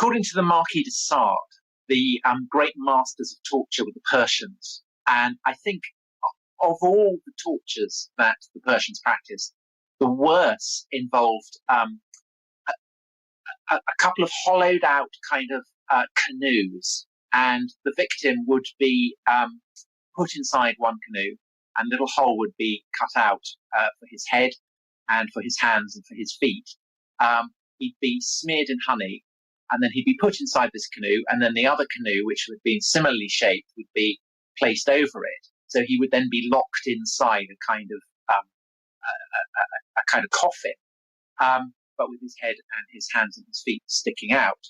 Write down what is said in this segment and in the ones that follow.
according to the Marquis de Sade, the great masters of torture were the Persians. And I think of all the tortures that the Persians practiced, the worst involved a couple of hollowed out kind of canoes, and the victim would be put inside one canoe, and a little hole would be cut out for his head and for his hands and for his feet. He'd be smeared in honey, and then he'd be put inside this canoe, and then the other canoe, which had been similarly shaped, would be placed over it. So he would then be locked inside a kind of coffin, but with his head and his hands and his feet sticking out.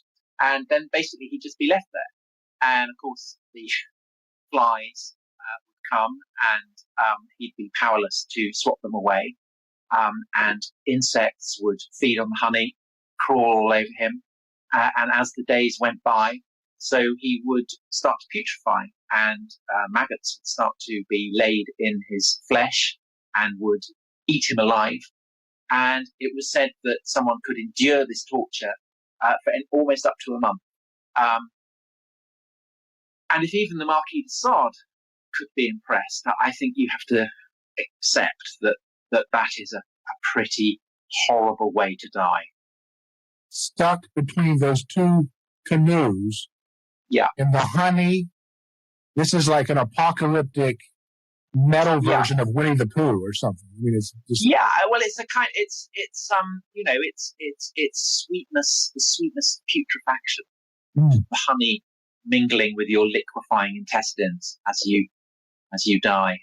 And then basically he'd just be left there. And of course the flies would come, and he'd be powerless to swat them away. And insects would feed on the honey, crawl all over him. And as the days went by, so he would start to putrefy, and maggots would start to be laid in his flesh and would eat him alive. And it was said that someone could endure this torture for almost up to a month. And if even the Marquis de Sade could be impressed, I think you have to accept that is a pretty horrible way to die. Stuck between those two canoes. Yeah. In the honey. This is like an apocalyptic metal version of Winnie the Pooh or something. I mean, it's just... Yeah, well, it's sweetness, the sweetness of putrefaction, the honey mingling with your liquefying intestines as you die.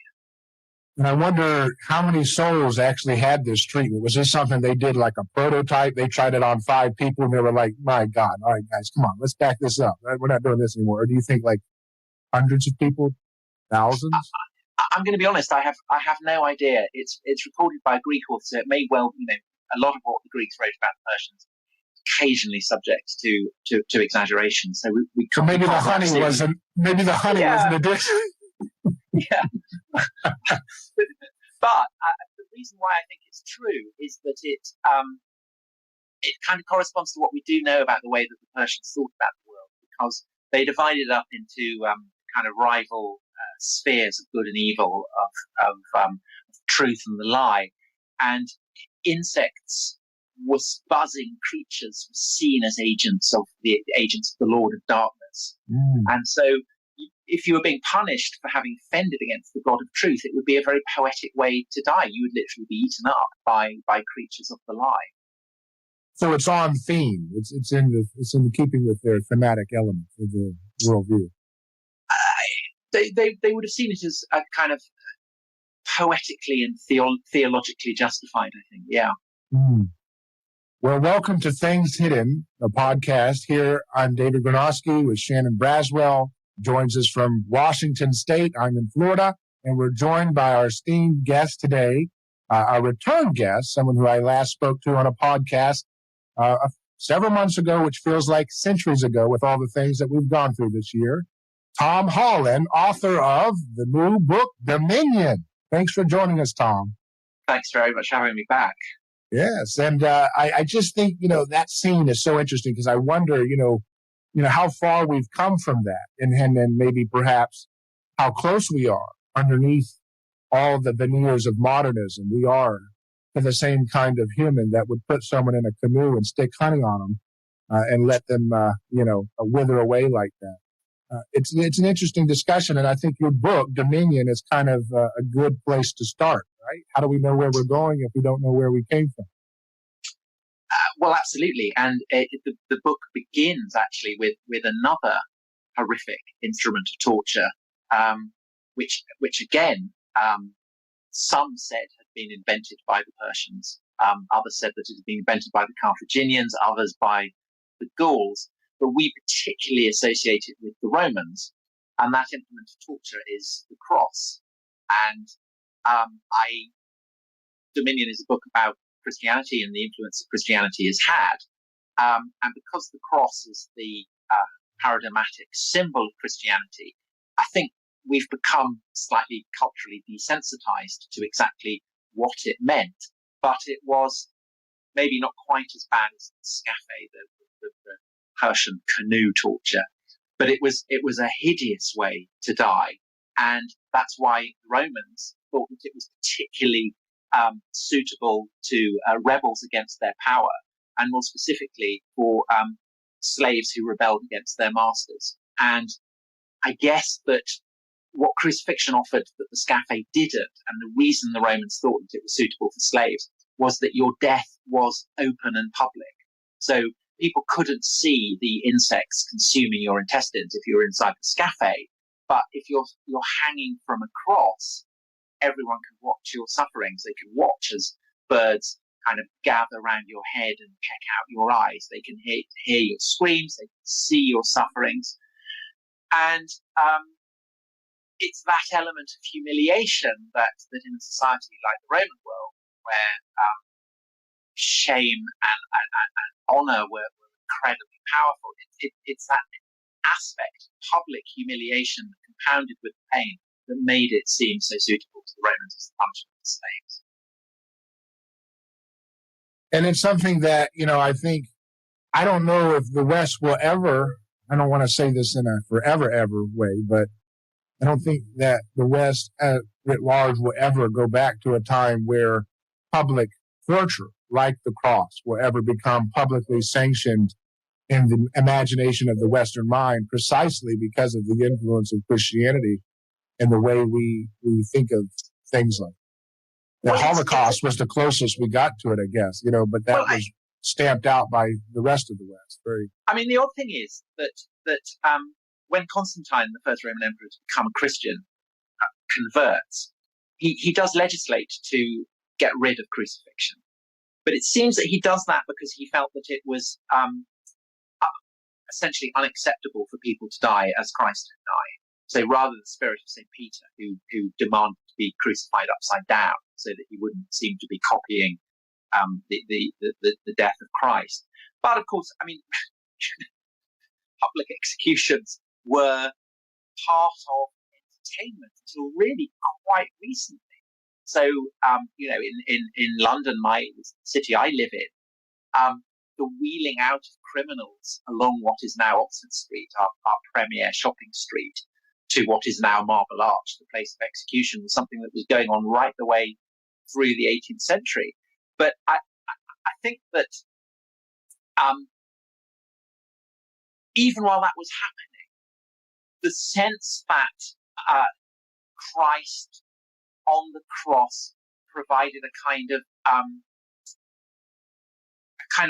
And I wonder how many souls actually had this treatment. Was this something they did like a prototype? They tried it on 5 people and they were like, my God, all right, guys, come on, let's back this up. We're not doing this anymore. Or do you think like hundreds of people, thousands? I'm going to be honest. I have no idea. It's recorded by a Greek author, so it may well, a lot of what the Greeks wrote about the Persians, occasionally subject to exaggeration. So we so maybe the honey was an addiction. Yeah. But the reason why I think it's true is that it kind of corresponds to what we do know about the way that the Persians thought about the world, because they divided up into kind of rival spheres of good and evil, of truth and the lie. And insects were buzzing creatures were seen as agents of the Lord of Darkness. And so if you were being punished for having offended against the God of truth, it would be a very poetic way to die. You would literally be eaten up by creatures of the lie. So it's on theme. It's in keeping with their thematic element of the worldview. They would have seen it as a kind of poetically and theologically justified, I think. Yeah. Well, welcome to Things Hidden, a podcast. Here, I'm David Gornoski with Shannon Braswell. Joins us from Washington State. I'm in Florida, and we're joined by our esteemed guest today, our return guest, someone who I last spoke to on a podcast several months ago, which feels like centuries ago with all the things that we've gone through this year. Tom Holland, author of the new book, Dominion. Thanks for joining us, Tom. Thanks very much for having me back. Yes, and I just think, that scene is so interesting because I wonder, how far we've come from that and then maybe perhaps how close we are underneath all the veneers of modernism. We are to the same kind of human that would put someone in a canoe and stick honey on them and let them, wither away like that. It's an interesting discussion, and I think your book, Dominion, is kind of a good place to start, right? How do we know where we're going if we don't know where we came from? Well, absolutely. And the book begins actually with another horrific instrument of torture, which again, some said had been invented by the Persians. Others said that it had been invented by the Carthaginians, others by the Gauls. But we particularly associate it with the Romans. And that implement of torture is the cross. And Dominion is a book about Christianity and the influence that Christianity has had. And because the cross is the paradigmatic symbol of Christianity, I think we've become slightly culturally desensitized to exactly what it meant. But it was maybe not quite as bad as the scaphe, the Persian canoe torture. But it was a hideous way to die, and that's why the Romans thought that it was particularly suitable to rebels against their power, and more specifically for slaves who rebelled against their masters. And I guess that what crucifixion offered that the scaphe didn't, and the reason the Romans thought that it was suitable for slaves, was that your death was open and public. So people couldn't see the insects consuming your intestines if you were inside the scaphe. But if you're hanging from a cross, everyone can watch your sufferings. They can watch as birds kind of gather around your head and peck out your eyes. They can hear your screams. They can see your sufferings. And it's that element of humiliation that in a society like the Roman world, where shame and honor were incredibly powerful, it's that aspect of public humiliation compounded with pain that made it seem so suitable to the Romans as the punishment of slaves. And it's something that, I think, I don't know if the West will ever, I don't want to say this in a forever, ever way, but I don't think that the West at large will ever go back to a time where public torture, like the cross, will ever become publicly sanctioned in the imagination of the Western mind, precisely because of the influence of Christianity and the way we think of things like the Holocaust was the closest we got to it, I guess, but that was stamped out by the rest of the West. The odd thing is that when Constantine, the first Roman emperor to become a Christian, converts, he does legislate to get rid of crucifixion. But it seems that he does that because he felt that it was essentially unacceptable for people to die as Christ had died. So rather the spirit of St. Peter, who demanded to be crucified upside down so that he wouldn't seem to be copying the death of Christ. But of course, public executions were part of entertainment until really quite recently. So, in London, the city I live in, the wheeling out of criminals along what is now Oxford Street, our premier shopping street, to what is now Marble Arch, the place of execution, was something that was going on right the way through the 18th century. But I think that even while that was happening, the sense that Christ on the cross provided a kind of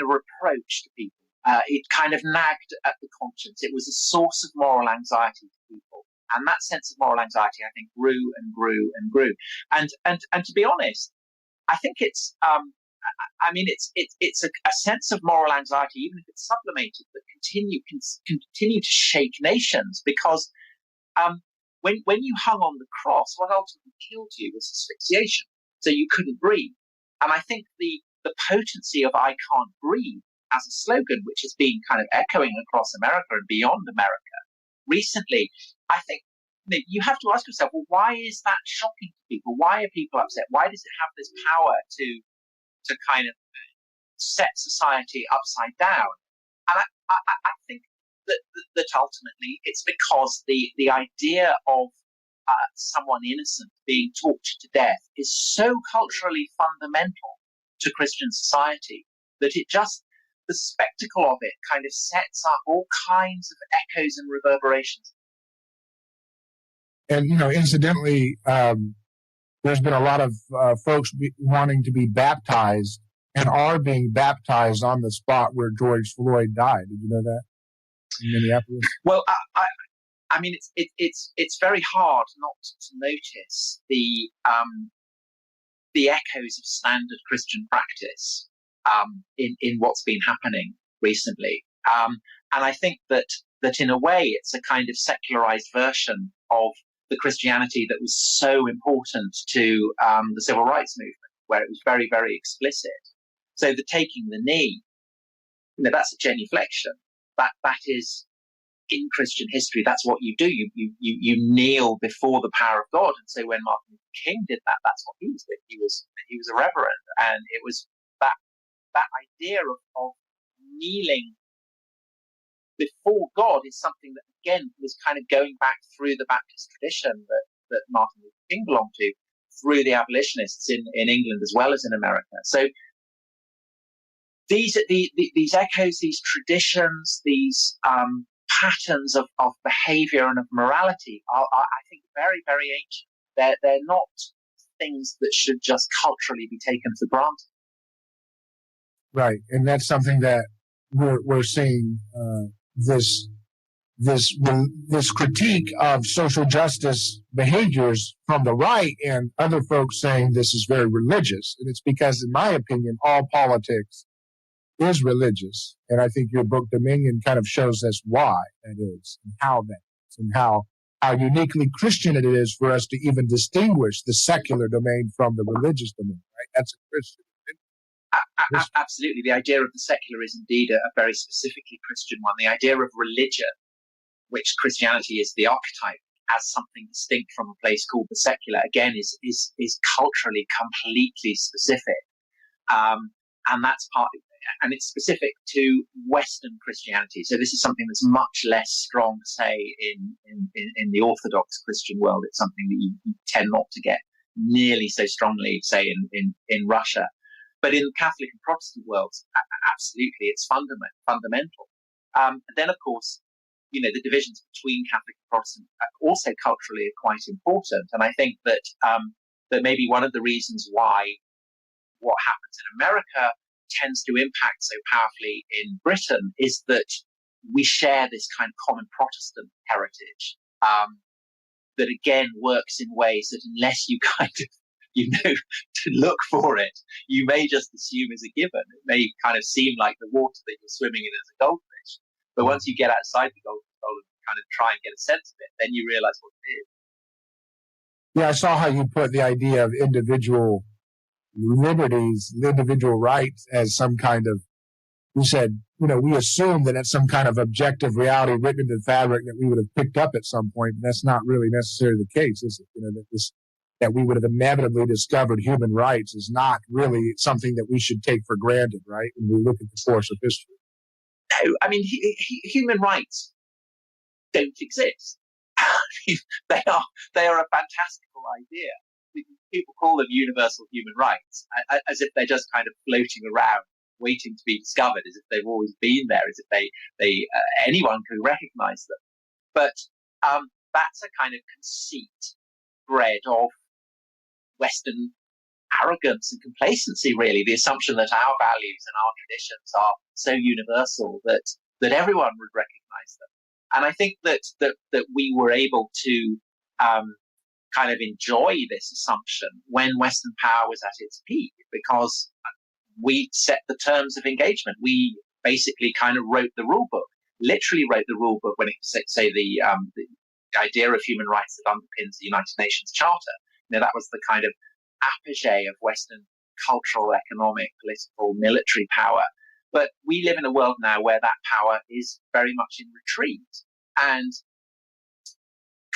reproach to people. It kind of nagged at the conscience. It was a source of moral anxiety to people. And that sense of moral anxiety, I think, grew and grew and grew. And to be honest, I think it's it's a sense of moral anxiety, even if it's sublimated, that continue to shake nations, because when you hung on the cross, what ultimately killed you was asphyxiation. So you couldn't breathe. And I think the potency of "I can't breathe" as a slogan, which has been kind of echoing across America and beyond America recently, I think you have to ask yourself, well, why is that shocking to people? Why are people upset? Why does it have this power to kind of set society upside down? And I think that ultimately it's because the idea of someone innocent being tortured to death is so culturally fundamental to Christian society that the spectacle of it kind of sets up all kinds of echoes and reverberations. And, incidentally, there's been a lot of folks wanting to be baptized and are being baptized on the spot where George Floyd died. Did you know that? In Minneapolis? Well, it's very hard not to notice the echoes of standard Christian practice in what's been happening recently, and I think that in a way it's a kind of secularized version of the Christianity that was so important to the civil rights movement, where it was very, very explicit. So the taking the knee, that's a genuflection. That is, in Christian history, that's what you do. You kneel before the power of God. And so when Martin Luther King did that, that's what he was doing. He was a reverend, and it was that idea of kneeling before God is something that, again, was kind of going back through the Baptist tradition that Martin Luther King belonged to, through the abolitionists in England as well as in America. So these echoes, these traditions, these patterns of behavior and of morality are, I think, very, very ancient. They're not things that should just culturally be taken for granted. Right, and that's something that we're seeing this critique of social justice behaviors from the right, and other folks saying this is very religious. And it's because, in my opinion, all politics is religious. And I think your book Dominion kind of shows us why that is, and how that is, and how uniquely Christian it is for us to even distinguish the secular domain from the religious domain. Right? That's a Christian. Absolutely. The idea of the secular is indeed a very specifically Christian one. The idea of religion, which Christianity is the archetype, as something distinct from a place called the secular, again, is culturally completely specific. And that's and it's specific to Western Christianity. So this is something that's much less strong, say, in the Orthodox Christian world. It's something that you tend not to get nearly so strongly, say, in Russia. But in Catholic and Protestant worlds, absolutely, it's fundamental. And then, of course, the divisions between Catholic and Protestant also culturally are quite important. And I think that that maybe one of the reasons why what happens in America tends to impact so powerfully in Britain is that we share this kind of common Protestant heritage that, again, works in ways that unless you kind of to look for it, you may just assume as a given. It may kind of seem like the water that you're swimming in is a goldfish. But once you get outside the goldfish bowl and kind of try and get a sense of it, then you realize what it is. Yeah, I saw how you put the idea of individual liberties, individual rights as some kind of, you said, we assume that it's some kind of objective reality written into the fabric that we would have picked up at some point, but that's not really necessarily the case, is it? That we would have inevitably discovered human rights is not really something that we should take for granted, right? When we look at the course of history. No, I mean, human rights don't exist. They are a fantastical idea. People call them universal human rights, as if they're just kind of floating around, waiting to be discovered, as if they've always been there, as if they anyone could recognize them. But that's a kind of conceit bred of Western arrogance and complacency, really, the assumption that our values and our traditions are so universal that everyone would recognize them. And I think that we were able to kind of enjoy this assumption when Western power was at its peak, because we set the terms of engagement. We basically kind of wrote the rule book, literally wrote the rule book when it say the idea of human rights that underpins the United Nations Charter. That was the kind of apogee of Western cultural, economic, political, military power. But we live in a world now where that power is very much in retreat. And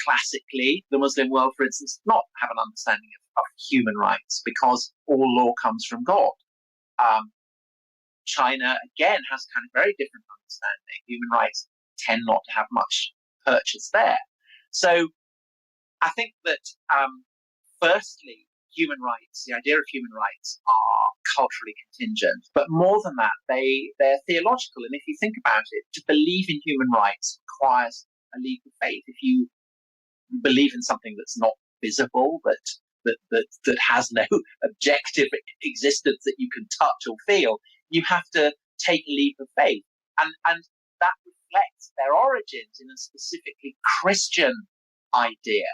classically, the Muslim world, for instance, does not have an understanding of human rights because all law comes from God. China, again, has kind of very different understanding. Human rights tend not to have much purchase there. So I think that firstly, human rights, the idea of human rights are culturally contingent, but more than that, they're theological. And if you think about it, to believe in human rights requires a leap of faith. If you believe in something that's not visible, that has no objective existence that you can touch or feel, you have to take a leap of faith. And that reflects their origins in a specifically Christian idea.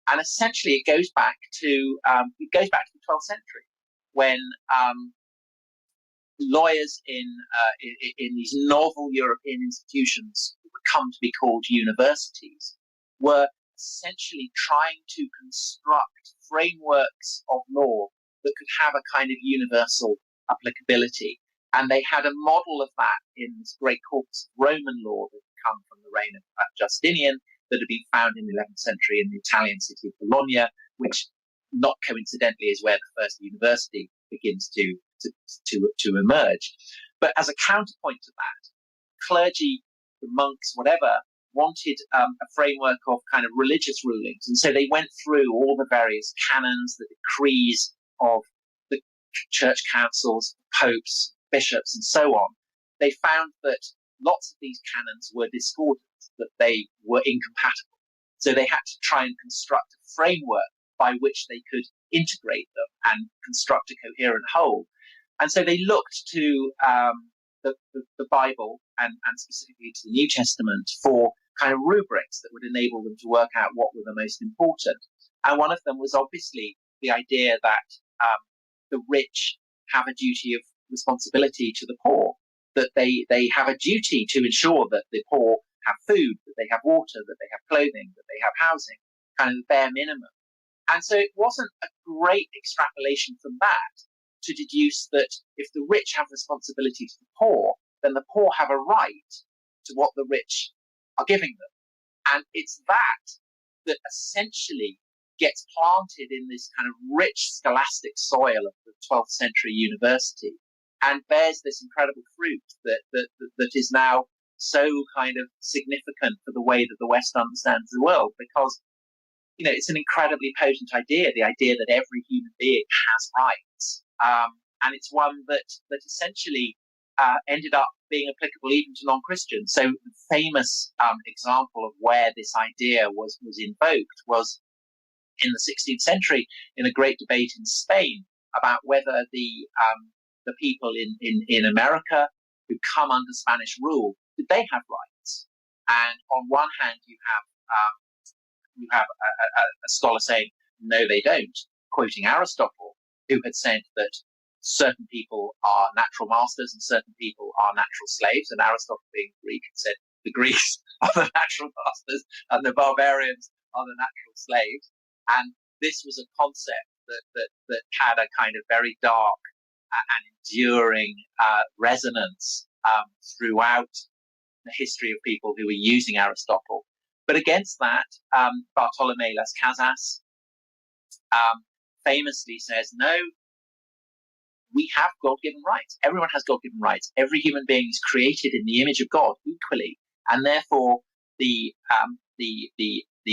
And essentially, it goes back to the 12th century, when lawyers in these novel European institutions that would come to be called universities were essentially trying to construct frameworks of law that could have a kind of universal applicability. And they had a model of that in this great corpus of Roman law that had come from the reign of Justinian, that had been found in the 11th century in the Italian city of Bologna, which, not coincidentally, is where the first university begins to emerge. But as a counterpoint to that, clergy the monks, whatever, wanted a framework of kind of religious rulings. And so they went through all the various canons, the decrees of the church councils, popes, bishops, and so on. They found that lots of these canons were discordant, that they were incompatible. So they had to try and construct a framework by which they could integrate them and construct a coherent whole. And so they looked to the Bible and specifically to the New Testament for kind of rubrics that would enable them to work out what were the most important. And one of them was obviously the idea that the rich have a duty of responsibility to the poor, that they have a duty to ensure that the poor have food, that they have water, that they have clothing, that they have housing, kind of the bare minimum. And so it wasn't a great extrapolation from that to deduce that if the rich have responsibility to the poor, then the poor have a right to what the rich are giving them. And it's that essentially gets planted in this kind of rich scholastic soil of the 12th century university and bears this incredible fruit that is now so kind of significant for the way that the West understands the world, because it's an incredibly potent idea, the idea that every human being has rights. And it's one that essentially ended up being applicable even to non-Christians. So the famous example of where this idea was invoked was in the 16th century in a great debate in Spain about whether the people in America who come under Spanish rule, did they have rights? And on one hand, you have a scholar saying, no, they don't, quoting Aristotle, who had said that certain people are natural masters and certain people are natural slaves. And Aristotle, being Greek, said the Greeks are the natural masters and the barbarians are the natural slaves. And this was a concept that had a kind of very dark and enduring resonance throughout the history of people who were using Aristotle. But against that, Bartolomé Las Casas famously says, no, we have God-given rights. Everyone has God-given rights. Every human being is created in the image of God equally, and therefore the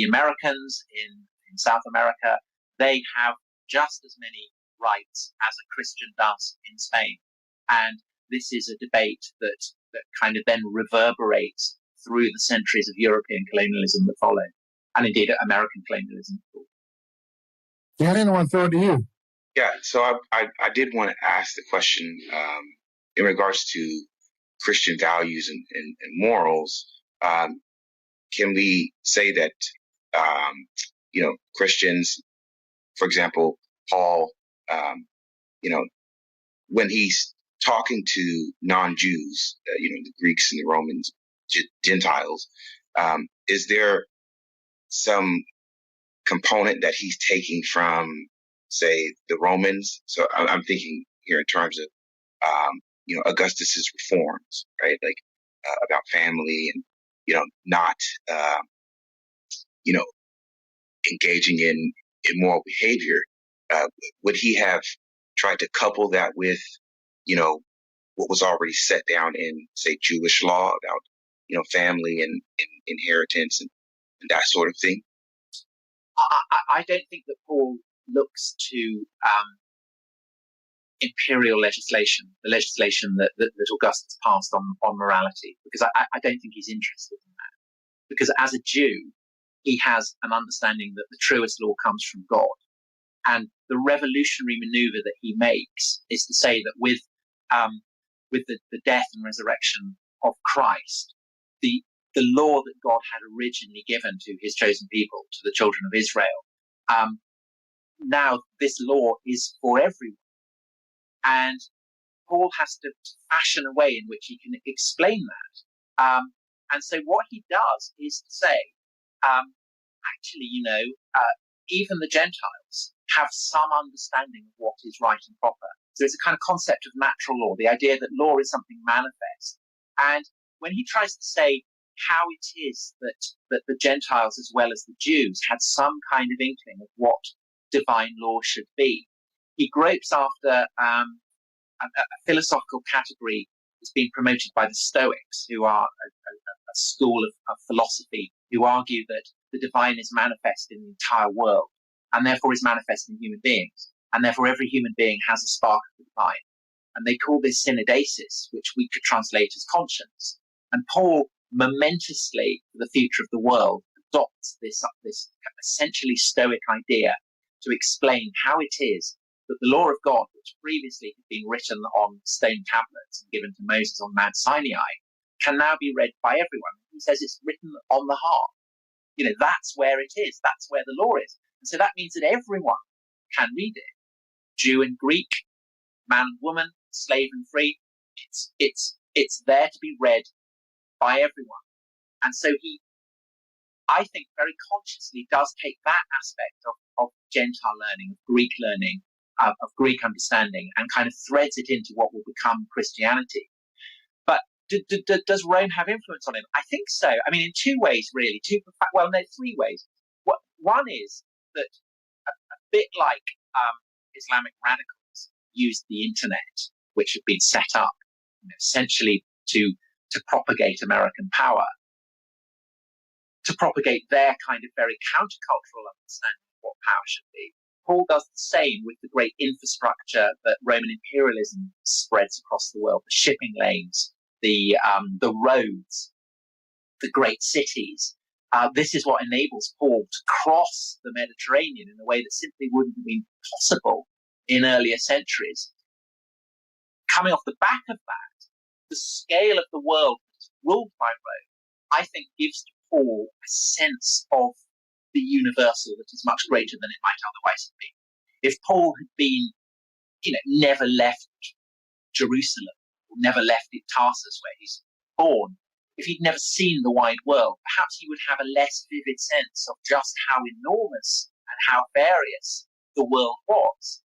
Americans in South America, they have just as many rights as a Christian does in Spain. And this is a debate that kind of then reverberates through the centuries of European colonialism that follow, and indeed American colonialism. Shannon, I want to throw it to you. Yeah, so I did want to ask the question in regards to Christian values and morals. Can we say that Christians, for example, Paul, when he's talking to non-Jews, the Greeks and the Romans, Gentiles, is there some component that he's taking from, say, the Romans? So I'm thinking here in terms of, Augustus's reforms, right? Like about family and, not, engaging in immoral behavior. Would he have tried to couple that with, what was already set down in, say, Jewish law about, family and inheritance and that sort of thing? I don't think that Paul looks to imperial legislation, the legislation that Augustus passed on morality, because I don't think he's interested in that. Because as a Jew, he has an understanding that the truest law comes from God. And the revolutionary maneuver that he makes is to say that with the death and resurrection of Christ, the law that God had originally given to his chosen people, to the children of Israel, now this law is for everyone. And Paul has to fashion a way in which he can explain that. And so what he does is to say, actually, even the Gentiles have some understanding of what is right and proper. So it's a kind of concept of natural law, the idea that law is something manifest. And when he tries to say how it is that the Gentiles as well as the Jews had some kind of inkling of what divine law should be, he gropes after a philosophical category that's been promoted by the Stoics, who are a school of philosophy who argue that the divine is manifest in the entire world and therefore is manifest in human beings. And therefore every human being has a spark of the divine. And they call this synodesis, which we could translate as conscience. And Paul momentously, for the future of the world, adopts this essentially Stoic idea to explain how it is that the law of God, which previously had been written on stone tablets and given to Moses on Mount Sinai, can now be read by everyone. He says it's written on the heart. You know, that's where it is. That's where the law is. And so that means that everyone can read it. Jew and Greek, man and woman, slave and free. It's there to be read by everyone. And so he, I think, very consciously does take that aspect of Gentile learning, of Greek learning, of Greek understanding, and kind of threads it into what will become Christianity. But does Rome have influence on him? I think so. I mean, in two ways, really. Three ways. One is that a bit like Islamic radicals used the internet, which had been set up essentially to propagate American power, to propagate their kind of very countercultural understanding of what power should be. Paul does the same with the great infrastructure that Roman imperialism spreads across the world: the shipping lanes, the roads, the great cities. This is what enables Paul to cross the Mediterranean in a way that simply wouldn't have been possible in earlier centuries. Coming off the back of that, the scale of the world that's ruled by Rome, I think, gives to Paul a sense of the universal that is much greater than it might otherwise have been. If Paul had been, never left Jerusalem, or never left Tarsus where he's born, if he'd never seen the wide world, perhaps he would have a less vivid sense of just how enormous and how various the world was.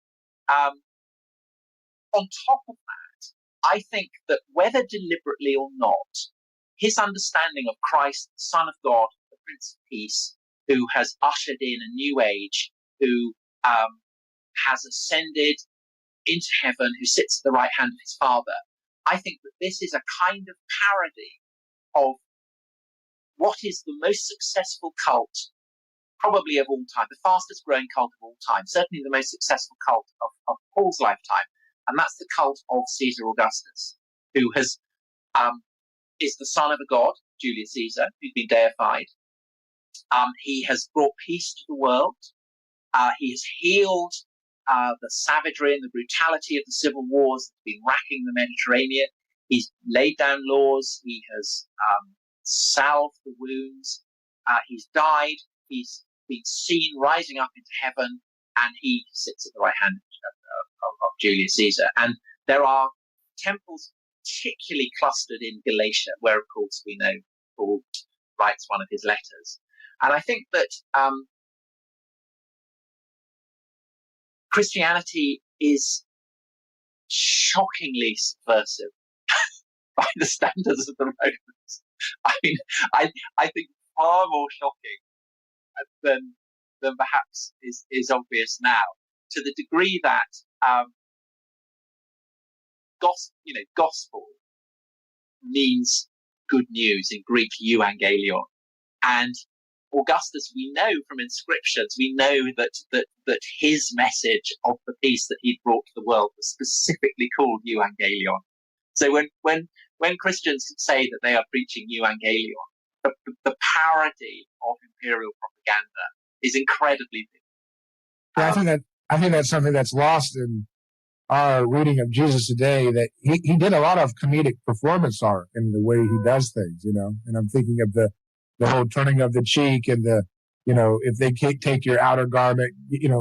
On top of that, I think that whether deliberately or not, his understanding of Christ, the Son of God, the Prince of Peace, who has ushered in a new age, who has ascended into heaven, who sits at the right hand of his Father, I think that this is a kind of parody of what is the most successful cult, probably of all time, the fastest growing cult of all time, certainly the most successful cult of Paul's lifetime, and that's the cult of Caesar Augustus, who is the son of a god, Julius Caesar, who's been deified. He has brought peace to the world. He has healed the savagery and the brutality of the civil wars that have been racking the Mediterranean. He's laid down laws. He has salved the wounds. He's died. He's been seen rising up into heaven, and he sits at the right hand of Julius Caesar. And there are temples particularly clustered in Galatia, where, of course, we know Paul writes one of his letters. And I think that Christianity is shockingly subversive by the standards of the Romans. I mean, I think far more shocking than perhaps is obvious now, to the degree that gospel means good news in Greek, euangelion, and Augustus, we know from inscriptions, we know that his message of the peace that he'd brought to the world was specifically called euangelion. So when Christians say that they are preaching euangelion, the parody of imperial propaganda is incredibly big. Yeah, I think that's something that's lost in our reading of Jesus today, that he did a lot of comedic performance art in the way he does things, and I'm thinking of the whole turning of the cheek and if they take your outer garment,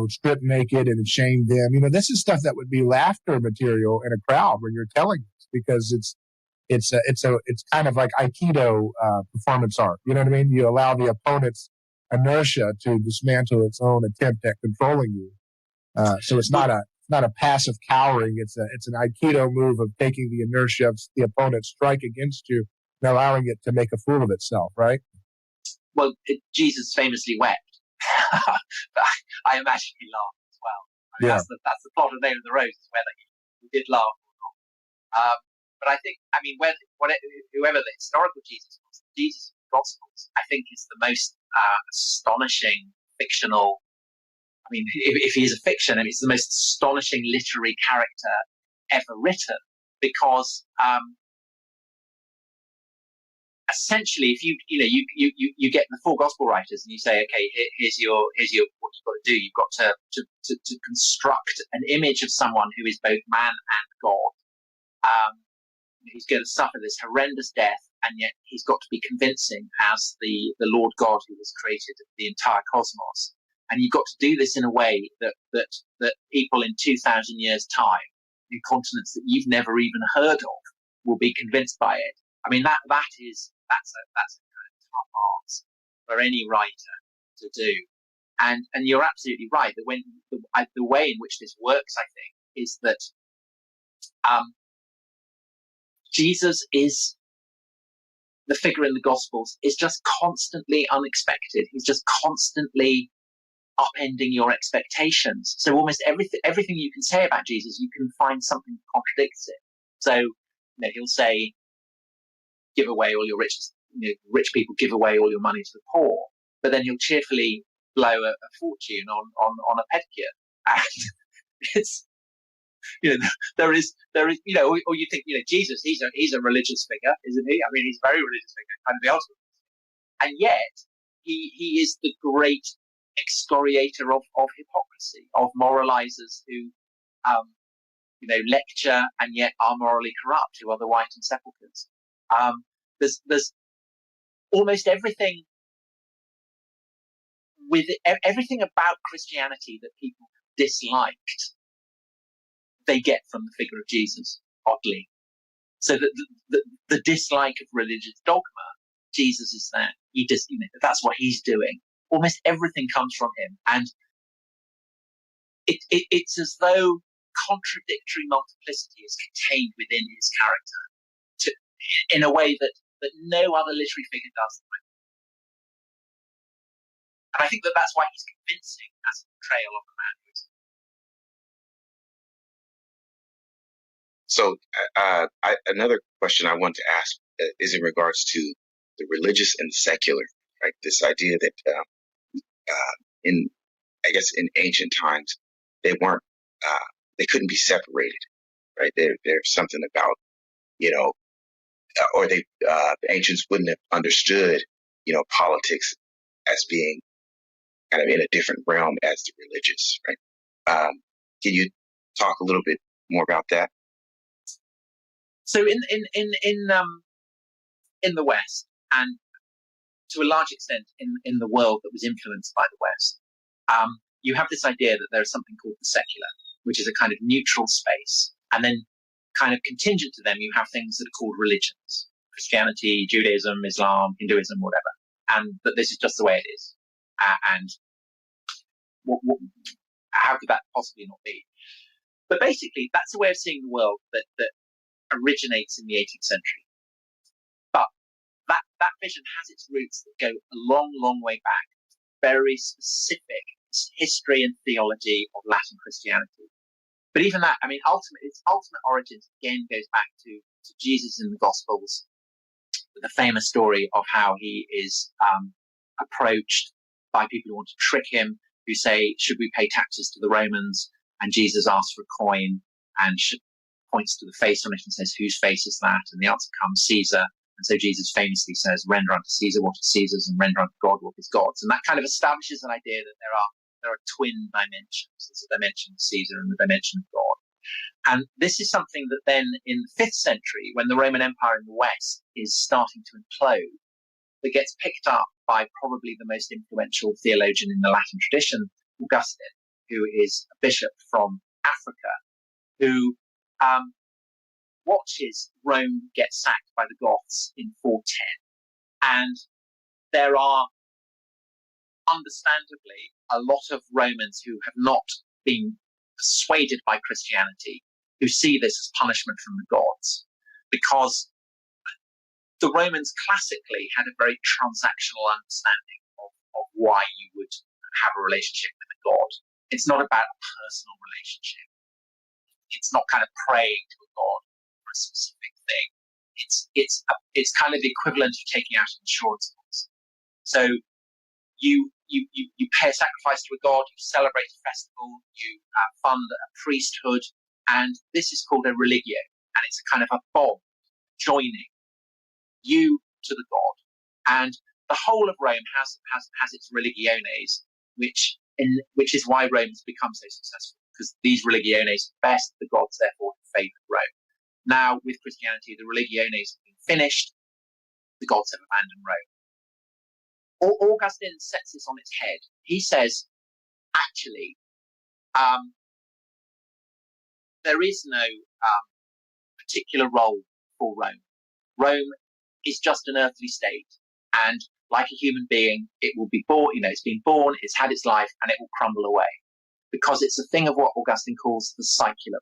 strip naked and shame them, this is stuff that would be laughter material in a crowd when you're telling this, because it's kind of like Aikido performance art. You know what I mean? You allow the opponent's inertia to dismantle its own attempt at controlling you. So it's not a passive cowering. It's an Aikido move of taking the inertia of the opponent's strike against you and allowing it to make a fool of itself, right? Well, Jesus famously wept. But I imagine he laughed as well. I mean, that's the plot of Name of the Rose, is whether he did laugh or not. But I think, whoever the historical Jesus was, Jesus in the Gospels, I think, is the most astonishing fictional. I mean, if he is a fiction, I mean, it's the most astonishing literary character ever written, because essentially, if you get the four gospel writers and you say, okay, here's your what you've got to do. You've got to construct an image of someone who is both man and God. He's going to suffer this horrendous death, and yet he's got to be convincing as the Lord God who has created the entire cosmos. And you've got to do this in a way that people in 2,000 years' time, in continents that you've never even heard of, will be convinced by it. I mean, that's a kind of tough ask for any writer to do. And you're absolutely right that when the way in which this works, I think, is that Jesus is the figure in the Gospels is just constantly unexpected. He's just constantly upending your expectations. So almost everything you can say about Jesus, you can find something that contradicts it. So he'll say, "Give away all your riches." Rich people give away all your money to the poor, but then he'll cheerfully blow a fortune on a pedicure, and it's. There is, or you think, Jesus, he's a religious figure, isn't he? I mean, he's a very religious figure, kind of the ultimate. And yet, he is the great excoriator of hypocrisy, of moralizers who, lecture and yet are morally corrupt, who are the whitened sepulchres. There's almost everything everything about Christianity that people disliked, they get from the figure of Jesus, oddly. So the dislike of religious dogma, Jesus is there. That's what he's doing. Almost everything comes from him, and it's as though contradictory multiplicity is contained within his character, in a way that no other literary figure does. And I think that's why he's convincing as a portrayal of the man who is. So another question I want to ask is in regards to the religious and secular, right? This idea that in ancient times they couldn't be separated, right? There's something about or the ancients wouldn't have understood politics as being kind of in a different realm as the religious, right? Can you talk a little bit more about that? So in the West, and to a large extent in the world that was influenced by the West, you have this idea that there is something called the secular, which is a kind of neutral space, and then kind of contingent to them, you have things that are called religions: Christianity, Judaism, Islam, Hinduism, whatever, and that this is just the way it is. And how could that possibly not be? But basically, that's a way of seeing the world that originates in the 18th century. But that vision has its roots that go a long, long way back, very specific history and theology of Latin Christianity. But even that, I mean, its ultimate origins again goes back to Jesus in the Gospels, the famous story of how he is approached by people who want to trick him, who say, "Should we pay taxes to the Romans?" And Jesus asks for a coin and points to the face on it and says, "Whose face is that?" And the answer comes, "Caesar." And so Jesus famously says, "Render unto Caesar what is Caesar's, and render unto God what is God's." And that kind of establishes an idea that there are twin dimensions. There's a dimension of Caesar and the dimension of God. And this is something that then in the 5th century, when the Roman Empire in the West is starting to implode, that gets picked up by probably the most influential theologian in the Latin tradition, Augustine, who is a bishop from Africa, who watches Rome get sacked by the Goths in 410. And there are, understandably, a lot of Romans who have not been persuaded by Christianity, who see this as punishment from the gods, because the Romans classically had a very transactional understanding of why you would have a relationship with a god. It's not about a personal relationship. It's not kind of praying to a god for a specific thing. it's kind of the equivalent of taking out an insurance policy. So you pay a sacrifice to a god, you celebrate a festival, you fund a priesthood, and this is called a religio, and it's a kind of a bond joining you to the god. And the whole of Rome has its religiones, which is why Rome has become so successful, because these religiones best the gods therefore favoured Rome. Now with Christianity, the religiones have been finished, the gods have abandoned Rome. Augustine sets this on its head. He says, actually, there is no particular role for Rome. Rome is just an earthly state, and like a human being, it will be born, it's been born, it's had its life, and it will crumble away, because it's a thing of what Augustine calls the cyculum.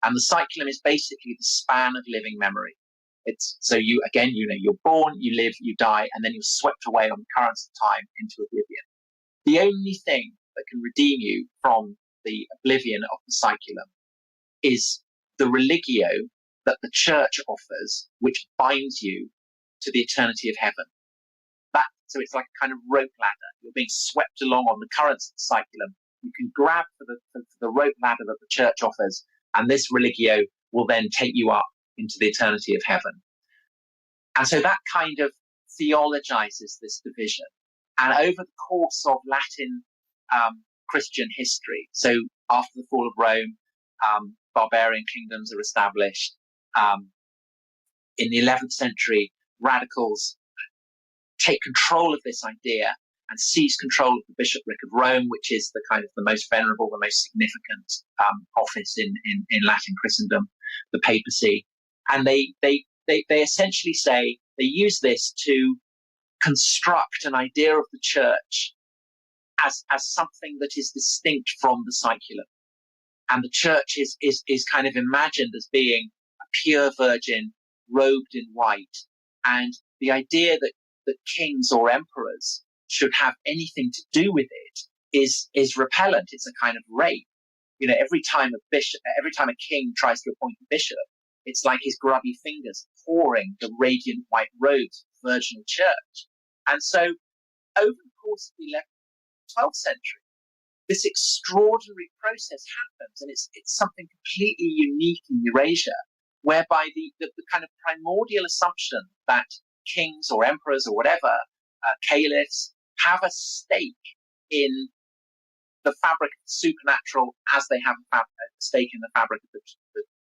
And the cyculum is basically the span of living memory. It's so you're born, you live, you die, and then you're swept away on the currents of time into oblivion. The only thing that can redeem you from the oblivion of the cyculum is the religio that the church offers, which binds you to the eternity of heaven. So it's like a kind of rope ladder. You're being swept along on the currents of the cyculum. You can grab for the rope ladder that the church offers, and this religio will then take you up into the eternity of heaven. And so that kind of theologizes this division. And over the course of Latin Christian history, so after the fall of Rome, barbarian kingdoms are established. In the 11th century, radicals take control of this idea and seize control of the bishopric of Rome, which is the kind of the most venerable, the most significant office in Latin Christendom, the papacy. And they essentially say, they use this to construct an idea of the church as something that is distinct from the cyculum. And the church is kind of imagined as being a pure virgin robed in white. And the idea that kings or emperors should have anything to do with it is repellent. It's a kind of rape. Every time a king tries to appoint a bishop, it's like his grubby fingers pouring the radiant white robes of the virginal church. And so over the course of the 11th, 12th century, this extraordinary process happens, and it's something completely unique in Eurasia, whereby the kind of primordial assumption that kings or emperors or whatever, caliphs, have a stake in the fabric of the supernatural as they have a stake in the fabric of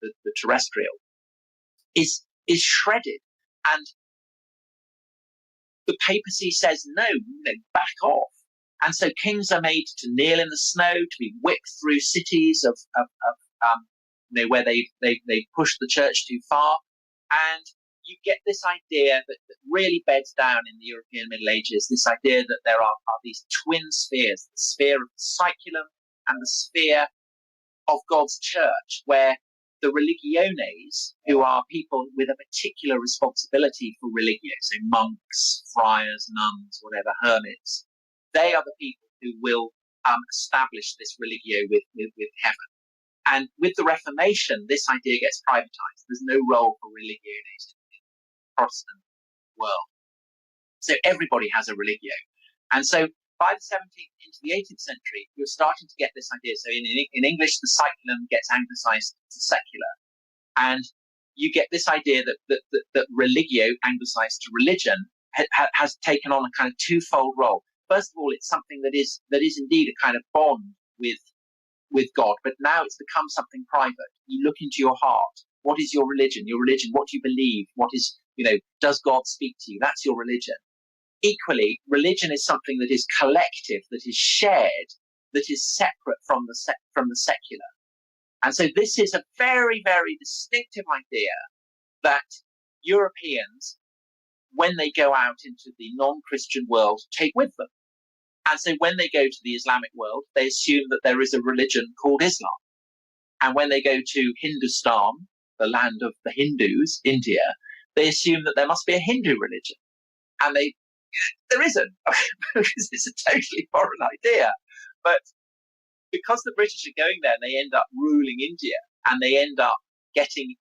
the terrestrial, is shredded. And the papacy says, no, back off. And so kings are made to kneel in the snow, to be whipped through cities where they push the church too far. And you get this idea that really beds down in the European Middle Ages, this idea that there are these twin spheres, the sphere of the cyculum and the sphere of God's church, where the religiones, who are people with a particular responsibility for religio, so monks, friars, nuns, whatever, hermits, they are the people who will establish this religio with heaven. And with the Reformation, this idea gets privatized. There's no role for religiones in the Protestant world. So everybody has a religio. And so by the 17th into the 18th century, you're starting to get this idea. So in English, the cyculum gets anglicized to secular. And you get this idea that religio, anglicized to religion, has taken on a kind of twofold role. First of all, it's something that is indeed a kind of bond with God, but now it's become something private. You look into your heart. What is your religion? Your religion, what do you believe? What is, does God speak to you? That's your religion. Equally, religion is something that is collective, that is shared, that is separate from the secular. And so this is a very, very distinctive idea that Europeans, when they go out into the non-Christian world, take with them. And so when they go to the Islamic world, they assume that there is a religion called Islam. And when they go to Hindustan, the land of the Hindus, India, they assume that there must be a Hindu religion. And there isn't, because it's a totally foreign idea. But because the British are going there, they end up ruling India, and they end up getting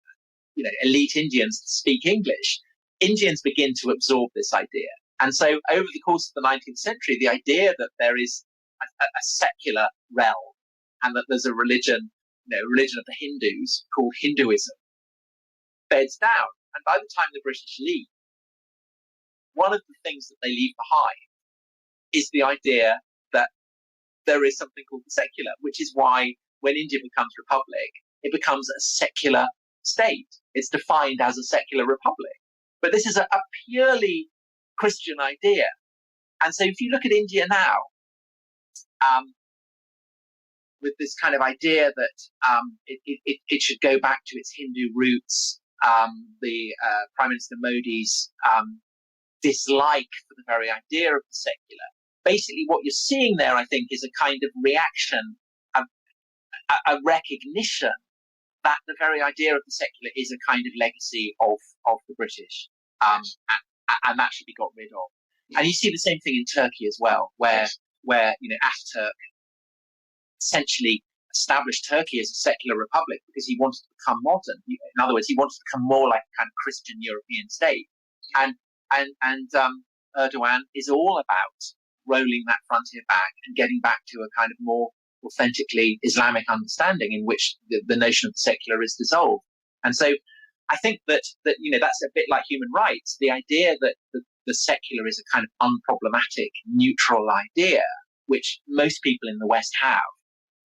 elite Indians to speak English, Indians begin to absorb this idea. And so over the course of the 19th century, the idea that there is a secular realm and that there's a religion, religion of the Hindus called Hinduism, beds down. And by the time the British leave, one of the things that they leave behind is the idea that there is something called the secular, which is why when India becomes republic, it becomes a secular state. It's defined as a secular republic. But this is a purely Christian idea. And so if you look at India now, with this kind of idea that it should go back to its Hindu roots, the Prime Minister Modi's dislike for the very idea of the secular. Basically, what you're seeing there, I think, is a kind of reaction, a recognition that the very idea of the secular is a kind of legacy of the British, and that should be got rid of. And you see the same thing in Turkey as well, where Ataturk essentially established Turkey as a secular republic because he wanted to become modern. In other words, he wanted to become more like a kind of Christian European state. And Erdogan is all about rolling that frontier back and getting back to a kind of more authentically Islamic understanding in which the notion of the secular is dissolved. And so I think that that's a bit like human rights. The idea that the secular is a kind of unproblematic, neutral idea, which most people in the West have,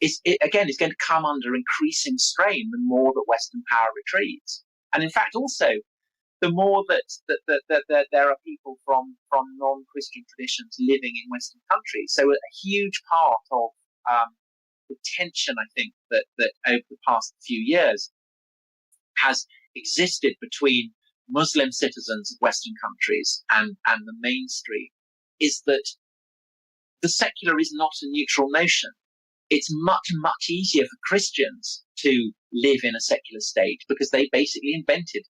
is going to come under increasing strain the more that Western power retreats. And in fact, also, the more that there are people from non-Christian traditions living in Western countries. So a huge part of the tension, I think, that over the past few years has existed between Muslim citizens of Western countries and the mainstream is that the secular is not a neutral notion. It's much, much easier for Christians to live in a secular state because they basically invented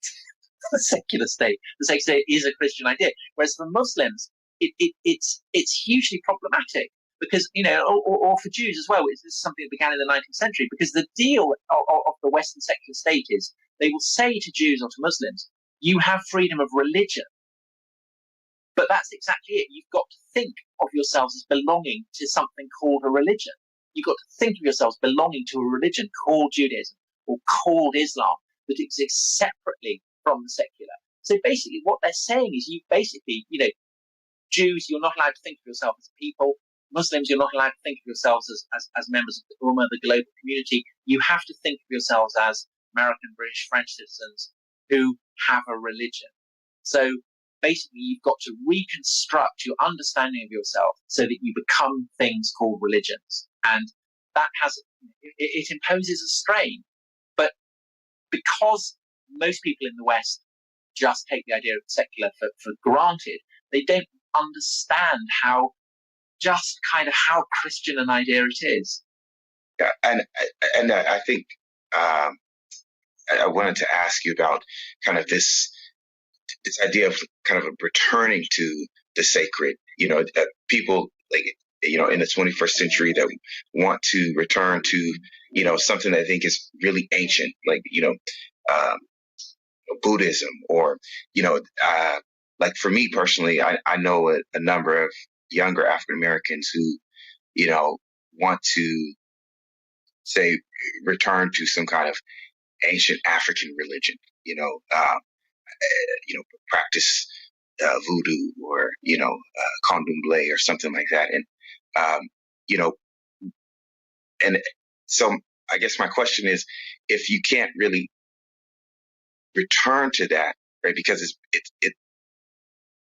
the secular state. The secular state is a Christian idea. Whereas for Muslims, it's hugely problematic because, or for Jews as well. This is something that began in the 19th century because the deal of the Western secular state is they will say to Jews or to Muslims, you have freedom of religion. But that's exactly it. You've got to think of yourselves as belonging to something called a religion. You've got to think of yourselves belonging to a religion called Judaism or called Islam that exists separately from the secular. So basically what they're saying is Jews, you're not allowed to think of yourself as a people. Muslims, you're not allowed to think of yourselves as members of the Ummah, the global community. You have to think of yourselves as American, British, French citizens who have a religion. So basically you've got to reconstruct your understanding of yourself so that you become things called religions. And that it imposes a strain. But because most people in the West just take the idea of the secular for granted, they don't understand how Christian an idea it is. Yeah, and I think I wanted to ask you about kind of this idea of kind of a returning to the sacred. People in the 21st century that want to return to something that I think is really ancient, like Buddhism, or like for me personally, I know a number of younger African Americans who want to say return to some kind of ancient African religion, practice voodoo or candomblé or something like that, and and so I guess my question is, if you can't really return to that, right? Because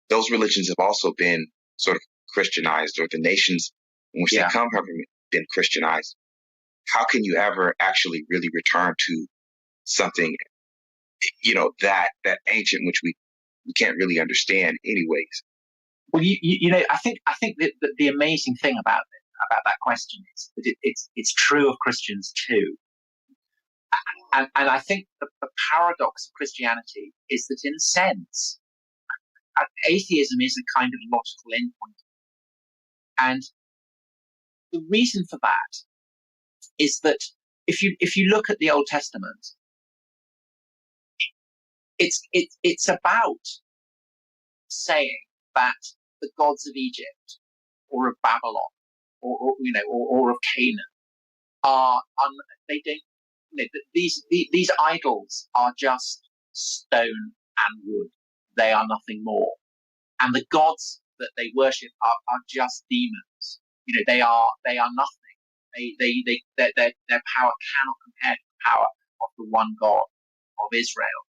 those religions have also been sort of Christianized, or the nations in which they come have been Christianized. How can you ever actually really return to something, that ancient, which we can't really understand anyways? Well, I think that the amazing thing about that question is that it's true of Christians too. And I think the paradox of Christianity is that in a sense, atheism is a kind of logical endpoint. And the reason for that is that if you look at the Old Testament, it's about saying that the gods of Egypt or of Babylon or of Canaan they don't, these idols are just stone and wood. They are nothing more. And the gods that they worship are just demons. They are nothing. Their power cannot compare to the power of the one God of Israel.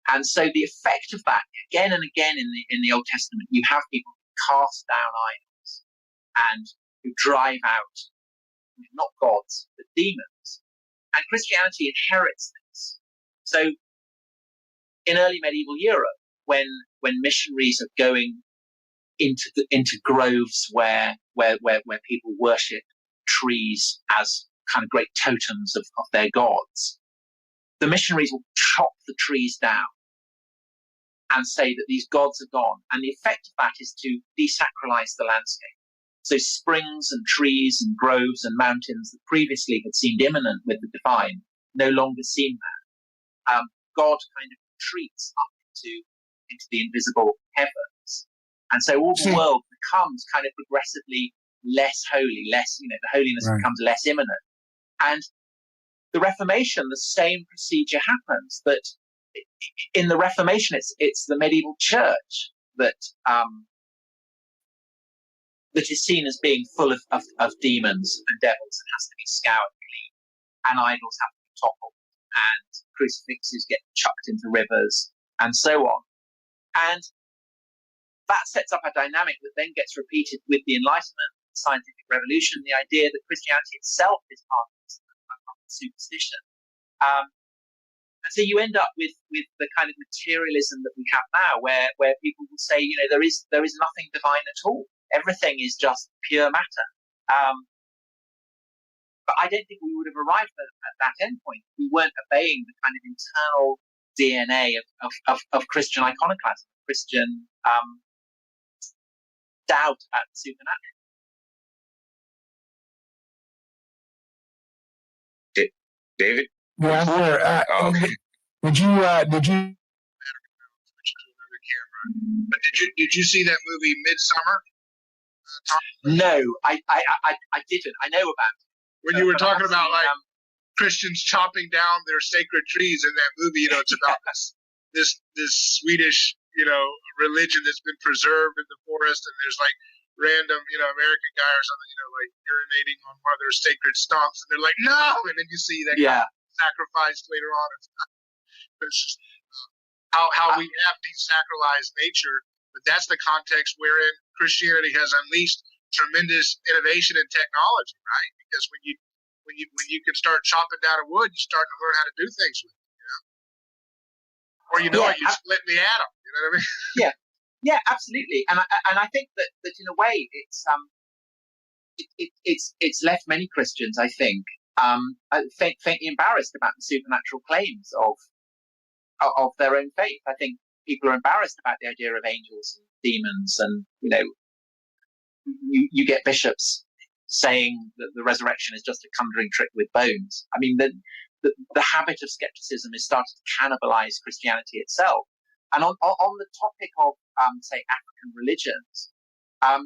And so the effect of that, again and again in the Old Testament, you have people who cast down idols and who drive out not gods but demons. And Christianity inherits this. So in early medieval Europe, when missionaries are going into groves where people worship trees as kind of great totems of their gods, the missionaries will chop the trees down and say that these gods are gone. And the effect of that is to desacralize the landscape. So springs and trees and groves and mountains that previously had seemed immanent with the divine no longer seem that. God kind of retreats up into the invisible heavens. And so all the world becomes kind of progressively less holy, less, the holiness becomes less immanent. And the Reformation, the same procedure happens. That in the Reformation, it's the medieval church that is seen as being full of demons and devils and has to be scoured clean, and idols have to be toppled, and crucifixes get chucked into rivers, and so on. And that sets up a dynamic that then gets repeated with the Enlightenment, the scientific revolution, the idea that Christianity itself is part of superstition. And so you end up with the kind of materialism that we have now, where people will say, there is nothing divine at all. Everything is just pure matter. But I don't think we would have arrived at that endpoint if we weren't obeying the kind of internal DNA of Christian iconoclasm, Christian doubt at the supernatural. David? Yeah, sure. Did you? But did you see that movie Midsummer? No, I didn't. I know about it. When you were talking about Christians chopping down their sacred trees in that movie, it's about this Swedish, religion that's been preserved in the forest, and there's random, American guy or something, urinating on one of their sacred stumps, and they're like, no, and then you see that guy sacrificed later on. It's just how we have desacralized nature, but that's the context wherein Christianity has unleashed tremendous innovation in technology, right? Because when you can start chopping down a wood, you start to learn how to do things with it, Or you split the atom. You know what I mean? Yeah, absolutely. And I think that in a way it's left many Christians, I think, faintly embarrassed about the supernatural claims of their own faith. I think people are embarrassed about the idea of angels and demons, and you get bishops saying that the resurrection is just a conjuring trick with bones. I mean, the habit of skepticism is starting to cannibalize Christianity itself. And on the topic of say African religions, I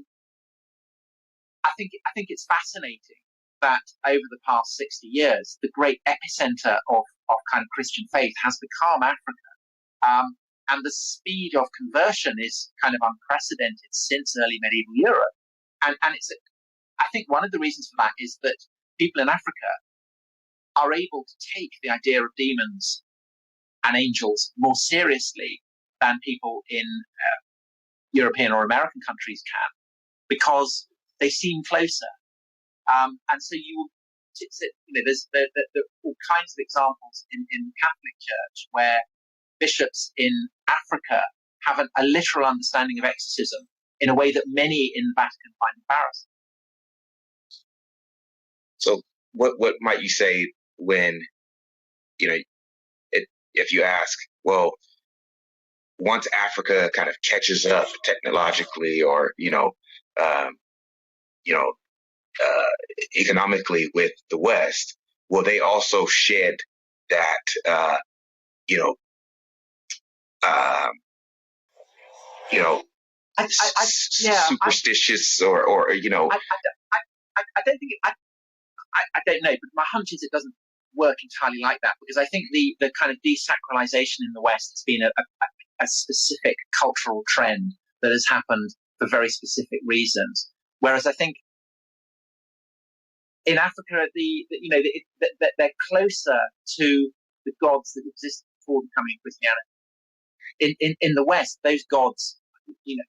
think it's fascinating that over the past 60 years, the great epicenter of kind of Christian faith has become Africa. And the speed of conversion is kind of unprecedented since early medieval Europe. And I think one of the reasons for that is that people in Africa are able to take the idea of demons and angels more seriously than people in European or American countries can, because they seem closer. And so there's all kinds of examples in the Catholic Church where bishops in Africa have a literal understanding of exorcism in a way that many in the Vatican find embarrassing. So what might you say when, if you ask, well, once Africa kind of catches up technologically or, economically with the West, will they also shed that, you know, superstitious or you know. I don't think I don't know, but my hunch is it doesn't work entirely like that, because I think the kind of desacralization in the West has been a specific cultural trend that has happened for very specific reasons. Whereas I think in Africa, they're closer to the gods that existed before the coming of Christianity. In the West, those gods,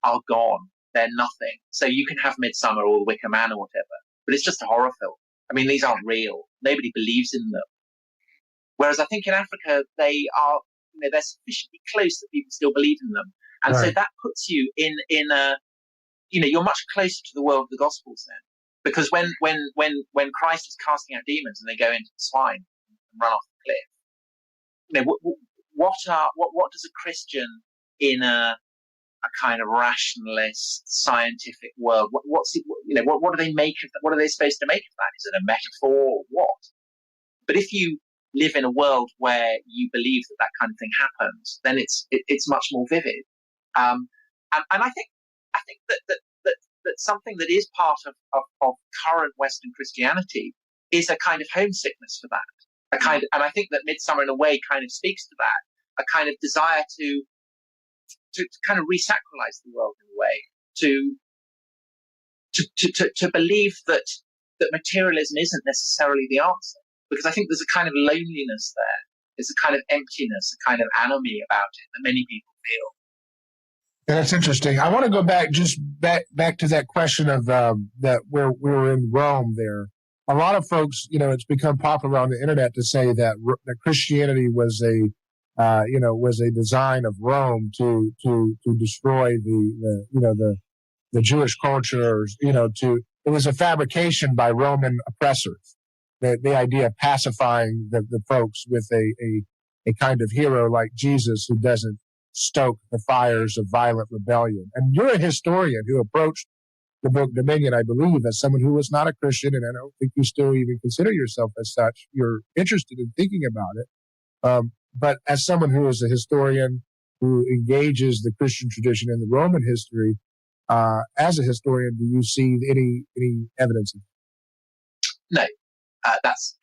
are gone. They're nothing. So you can have Midsummer or the Wicker Man or whatever, but it's just a horror film. I mean, these aren't real. Nobody believes in them. Whereas I think in Africa, they are, they're sufficiently close that people still believe in them. And so that puts you in a, you're much closer to the world of the Gospels then. Because when Christ is casting out demons and they go into the swine and run off the cliff, what does a Christian in a kind of rationalist, scientific world, what do they make of that? What are they supposed to make of that? Is it a metaphor or what? But if you live in a world where you believe that kind of thing happens, then it's much more vivid. And I think that something that is part of current Western Christianity is a kind of homesickness for that. And I think that Midsummer in a way kind of speaks to that, a kind of desire to kind of resacralize the world in a way, to believe that materialism isn't necessarily the answer. Because I think there's a kind of loneliness there. There's a kind of emptiness, a kind of anomie about it that many people feel. Yeah, that's interesting. I want to go back to that question of that where we were in Rome there. A lot of folks, it's become popular on the internet to say that Christianity was a design of Rome to destroy the Jewish culture. It was a fabrication by Roman oppressors. The idea of pacifying the folks with a kind of hero like Jesus who doesn't stoke the fires of violent rebellion. And you're a historian who approached the book Dominion, I believe, as someone who was not a Christian, and I don't think you still even consider yourself as such. You're interested in thinking about it. But as someone who is a historian who engages the Christian tradition and the Roman history, as a historian, do you see any evidence of that? No, that's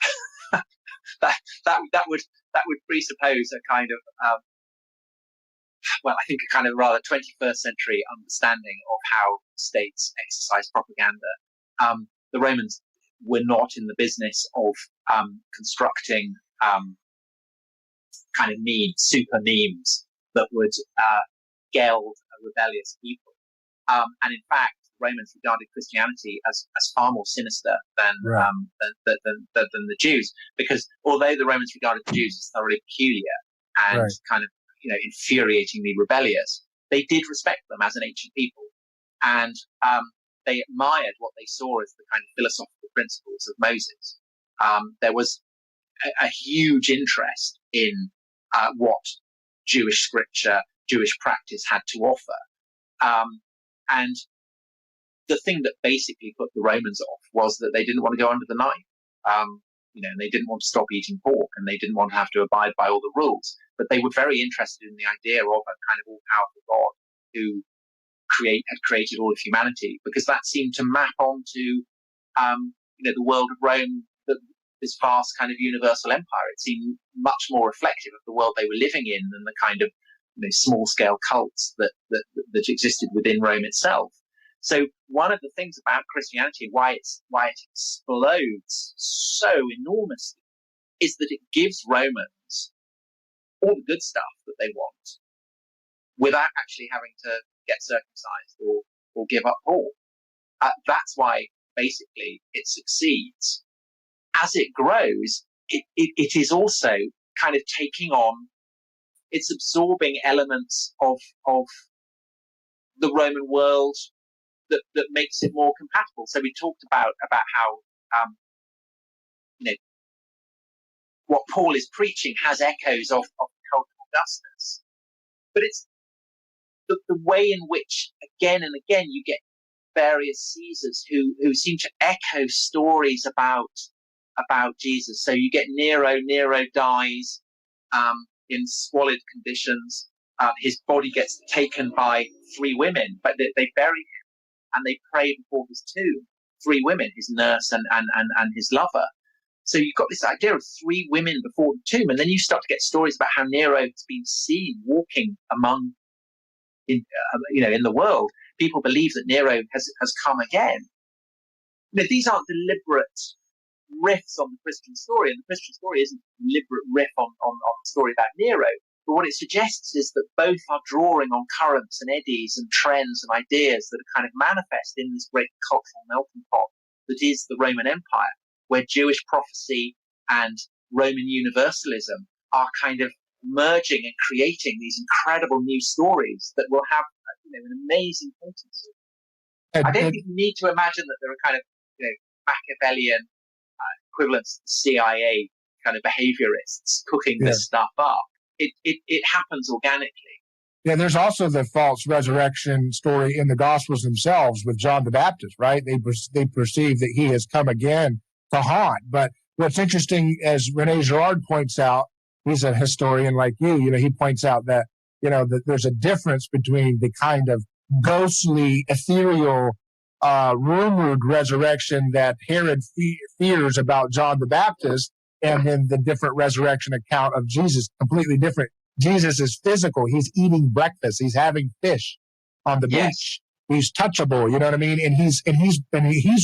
that would presuppose a kind of I think a kind of rather 21st century understanding of how states exercise propaganda. The Romans were not in the business of constructing kind of super memes that would geld a rebellious people. And in fact, Romans regarded Christianity as far more sinister than the Jews, because although the Romans regarded the Jews as thoroughly peculiar and kind of infuriatingly rebellious, they did respect them as an ancient people, and they admired what they saw as the kind of philosophical principles of Moses. There was a huge interest in what Jewish scripture, Jewish practice had to offer, and the thing that basically put the Romans off was that they didn't want to go under the knife. And they didn't want to stop eating pork, and they didn't want to have to abide by all the rules. But they were very interested in the idea of a kind of all-powerful God who had created all of humanity, because that seemed to map onto, the world of Rome, this vast kind of universal empire. It seemed much more reflective of the world they were living in than the kind of small-scale cults that existed within Rome itself. So one of the things about Christianity, why it explodes so enormously, is that it gives Romans all the good stuff that they want without actually having to get circumcised or give up pork. That's why basically it succeeds. As it grows, it is also kind of taking on, it's absorbing elements of the Roman world that makes it more compatible. So we talked about how what Paul is preaching has echoes of the cult of Augustus, but it's the way in which again and again you get various Caesars who seem to echo stories about Jesus. So you get Nero dies in squalid conditions. his body gets taken by three women, but they bury him and they pray before his tomb. Three women, his nurse and his lover. So you've got this idea of three women before the tomb, and then you start to get stories about how Nero has been seen walking among, in the world. People believe that Nero has come again. These aren't deliberate riffs on the Christian story, and the Christian story isn't a deliberate riff on the story about Nero. But what it suggests is that both are drawing on currents and eddies and trends and ideas that are kind of manifest in this great cultural melting pot that is the Roman Empire, where Jewish prophecy and Roman universalism are kind of merging and creating these incredible new stories that will have an amazing potency. I don't think you need to imagine that there are kind of Machiavellian equivalents to the CIA kind of behaviorists cooking this stuff up. It happens organically. Yeah, there's also the false resurrection story in the Gospels themselves with John the Baptist, right? They perceive that he has come again to haunt. But what's interesting, as Rene Girard points out, he's a historian like you, he points out that, that there's a difference between the kind of ghostly, ethereal, rumored resurrection that Herod fears about John the Baptist, and then the different resurrection account of Jesus, completely different. Jesus is physical. He's eating breakfast. He's having fish on the beach. He's touchable. You know what I mean? And he's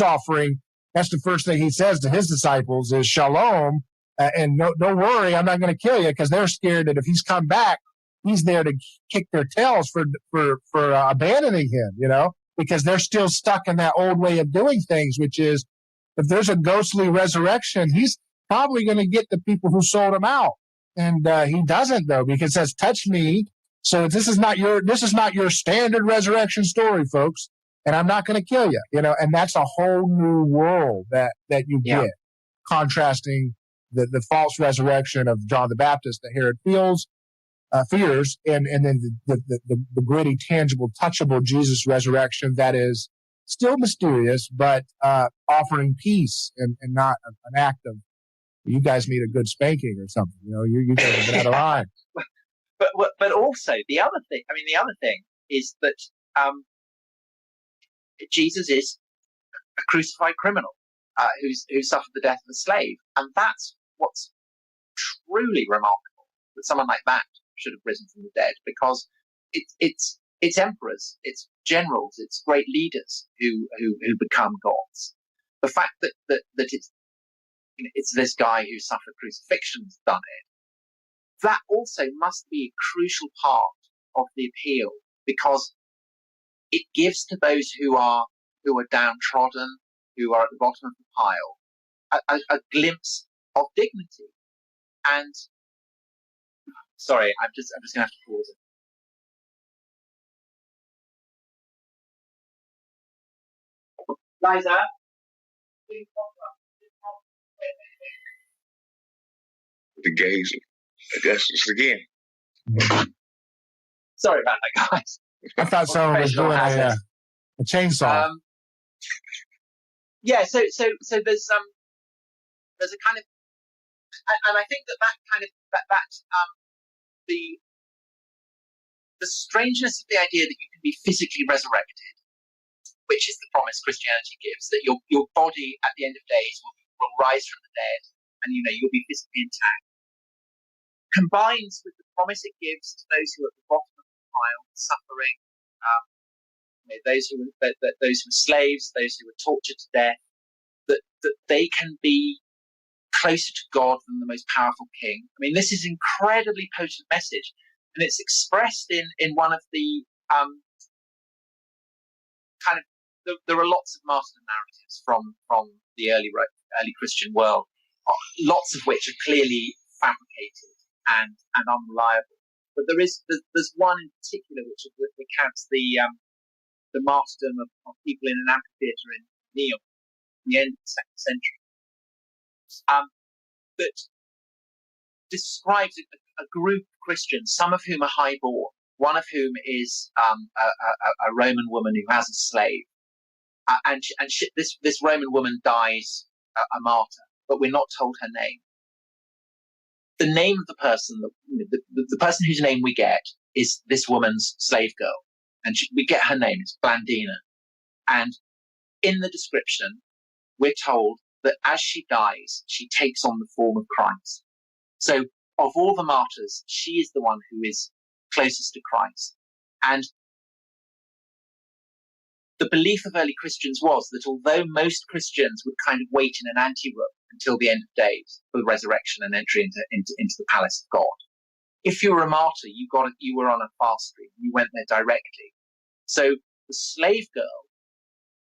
offering. That's the first thing he says to his disciples is shalom, and don't worry, I'm not going to kill you, because they're scared that if he's come back, he's there to kick their tails for abandoning him. Because they're still stuck in that old way of doing things, which is if there's a ghostly resurrection, he's probably going to get the people who sold him out. And he doesn't, though, because it says, touch me. So this is not your standard resurrection story, folks. And I'm not going to kill you, and that's a whole new world that you get, contrasting the false resurrection of John the Baptist that Herod fears, and then the gritty, tangible, touchable Jesus resurrection that is still mysterious, but offering peace and not an act of, you guys need a good spanking or something. You guys have been out of line. But also the other thing is that Jesus is a crucified criminal who suffered the death of a slave, and that's what's truly remarkable, that someone like that should have risen from the dead, because it's emperors, it's generals, it's great leaders who become gods. The fact that it's this guy who suffered crucifixion's done it, that also must be a crucial part of the appeal, because it gives to those who are downtrodden, who are at the bottom of the pile, a glimpse of dignity. And sorry, I'm just gonna have to pause it. Liza, the gays, I guess it's again. Sorry about that, guys. I thought someone was doing a chainsaw. So there's a kind of, and I think that kind of the strangeness of the idea that you can be physically resurrected, which is the promise Christianity gives, that your body at the end of days will rise from the dead, and you'll be physically intact, combines with the promise it gives to those who are at the bottom of the pile, suffering, those who were slaves, those who were tortured to death, that they can be closer to God than the most powerful king. I mean, this is an incredibly potent message, and it's expressed in one of the there are lots of martyrdom narratives from the early Christian world, lots of which are clearly fabricated and unreliable. But there's one in particular which recounts the martyrdom of people in an amphitheatre in Neon at the end of the 2nd century, that describes a group of Christians, some of whom are highborn, one of whom is a Roman woman who has a slave, and this Roman woman dies a martyr, but we're not told her name. The name of the person, the person whose name we get, is this woman's slave girl. And we get her name, it's Blandina. And in the description, we're told that as she dies, she takes on the form of Christ. So of all the martyrs, she is the one who is closest to Christ. And the belief of early Christians was that although most Christians would kind of wait in an anteroom until the end of days for the resurrection and entry into the palace of God, if you were a martyr, you were on a fast stream. You went there directly. So the slave girl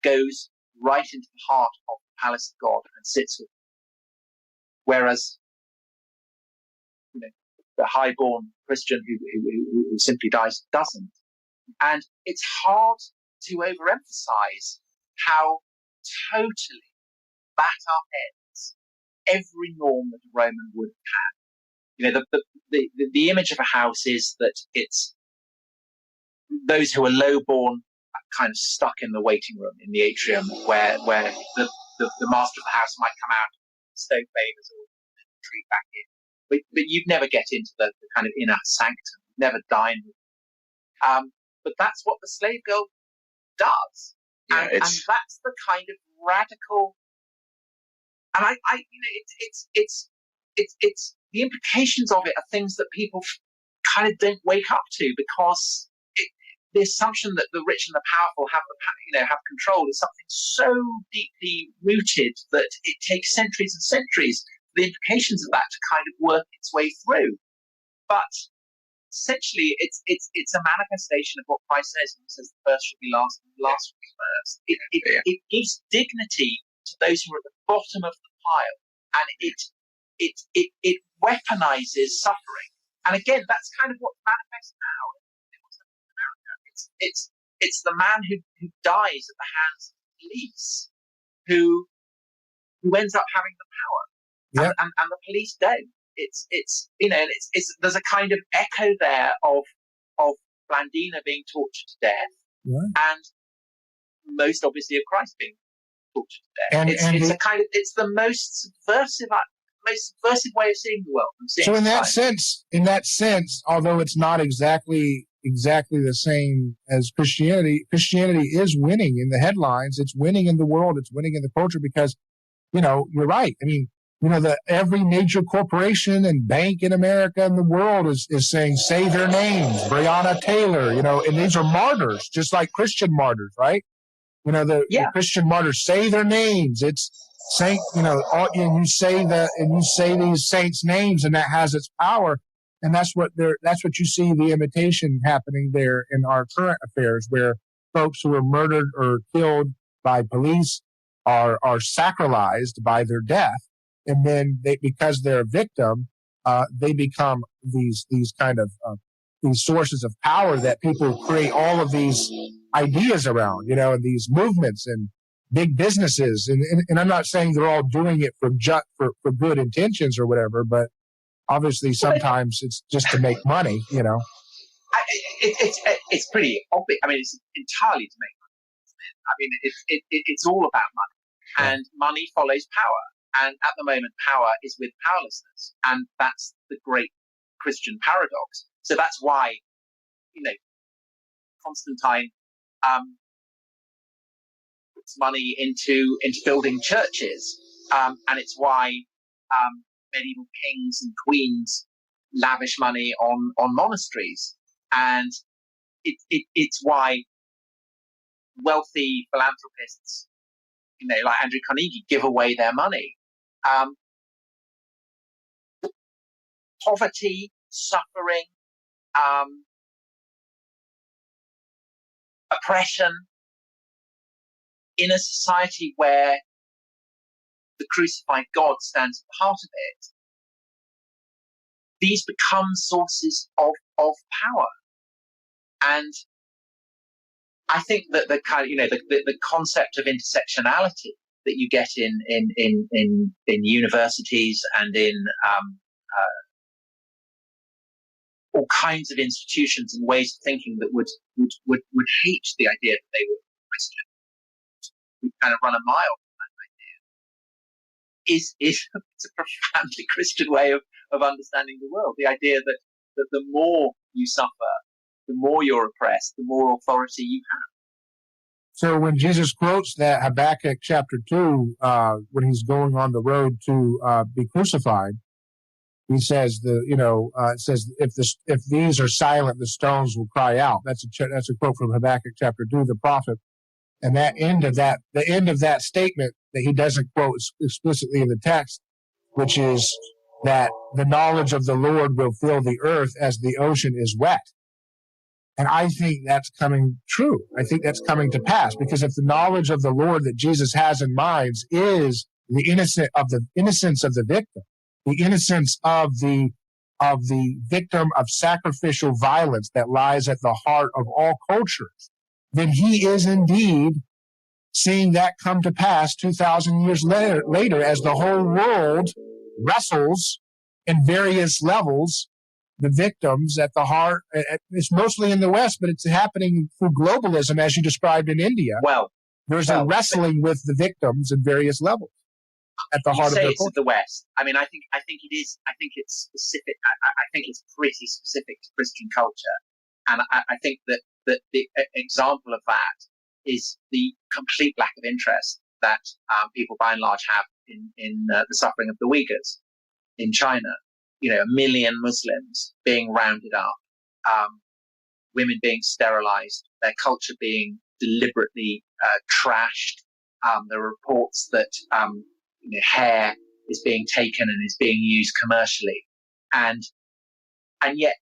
goes right into the heart of the palace of God and sits with her. Whereas, the high-born Christian who simply dies doesn't. And it's hard to overemphasize how totally bat our heads every norm that a Roman would have had. The image of a house is that it's those who are low-born kind of stuck in the waiting room in the atrium where the master of the house might come out, stow favors or retreat back in. But you'd never get into the kind of inner sanctum, never dine with them. But that's what the slave girl does. Yeah, and that's the kind of radical, and it's the implications of it are things that people kind of don't wake up to, because the assumption that the rich and the powerful have control is something so deeply rooted that it takes centuries and centuries for the implications of that to kind of work its way through. But essentially, it's a manifestation of what Christ says. He says, "The first shall be last, and the last shall be first." It gives dignity to those who are at the bottom of the pile, and it weaponizes suffering. And again, that's kind of what manifests now. It's the man who dies at the hands of the police who ends up having the power, and the police don't. It's there's a kind of echo there of Blandina being tortured to death, and most obviously of Christ being tortured to death. It's the most subversive way of seeing the world. So in that sense, although it's not exactly the same as Christianity is winning in the headlines. It's winning in the world. It's winning in the culture because, you're right. I mean, every major corporation and bank in America and the world is saying, say their names, Breonna Taylor, and these are martyrs, just like Christian martyrs, right? The Christian martyrs say their names. It's saint, and you say these saints' names, and that has its power. And that's what you see the imitation happening there in our current affairs, where folks who are murdered or killed by police are sacralized by their death, and then because they're a victim, they become these kind of these sources of power that people create all of these ideas around, and these movements and big businesses, and I'm not saying they're all doing it for good intentions or whatever, but obviously sometimes it's just to make money, It's pretty obvious. I mean, it's entirely to make money. I mean, it's all about money, and money follows power. And at the moment, power is with powerlessness, and that's the great Christian paradox. So that's why, Constantine puts money into building churches, and it's why medieval kings and queens lavish money on monasteries, and it's why wealthy philanthropists, like Andrew Carnegie, give away their money. Poverty, suffering, oppression in a society where the crucified God stands at the heart of it, these become sources of power. And I think that the kind of, the concept of intersectionality that you get in universities and in all kinds of institutions and ways of thinking that would hate the idea that they were Christian, would kind of run a mile from that idea, is it's a profoundly Christian way of understanding the world. The idea that the more you suffer, the more you're oppressed, the more authority you have. So when Jesus quotes that Habakkuk chapter 2, when he's going on the road to be crucified, he says it says if these are silent, the stones will cry out. That's a quote from Habakkuk chapter 2, the prophet. And the end of that statement that he doesn't quote explicitly in the text, which is that the knowledge of the Lord will fill the earth as the ocean is wet. And I think that's coming true. I think that's coming to pass, because if the knowledge of the Lord that Jesus has in mind is the innocence of the victim, the innocence of the victim of sacrificial violence that lies at the heart of all cultures, then he is indeed seeing that come to pass 2,000 years later as the whole world wrestles in various levels the victims at the heart. It's mostly in the West, but it's happening through globalism, as you described in India. There's a wrestling with the victims in various levels at the heart of their it's culture. The West. I mean, I think it is. I think it's specific. I think it's pretty specific to Christian culture, and I think that the example of that is the complete lack of interest that people by and large have in the suffering of the Uyghurs in China. 1 million Muslims being rounded up, women being sterilized, their culture being deliberately trashed. There are reports that hair is being taken and is being used commercially, and yet,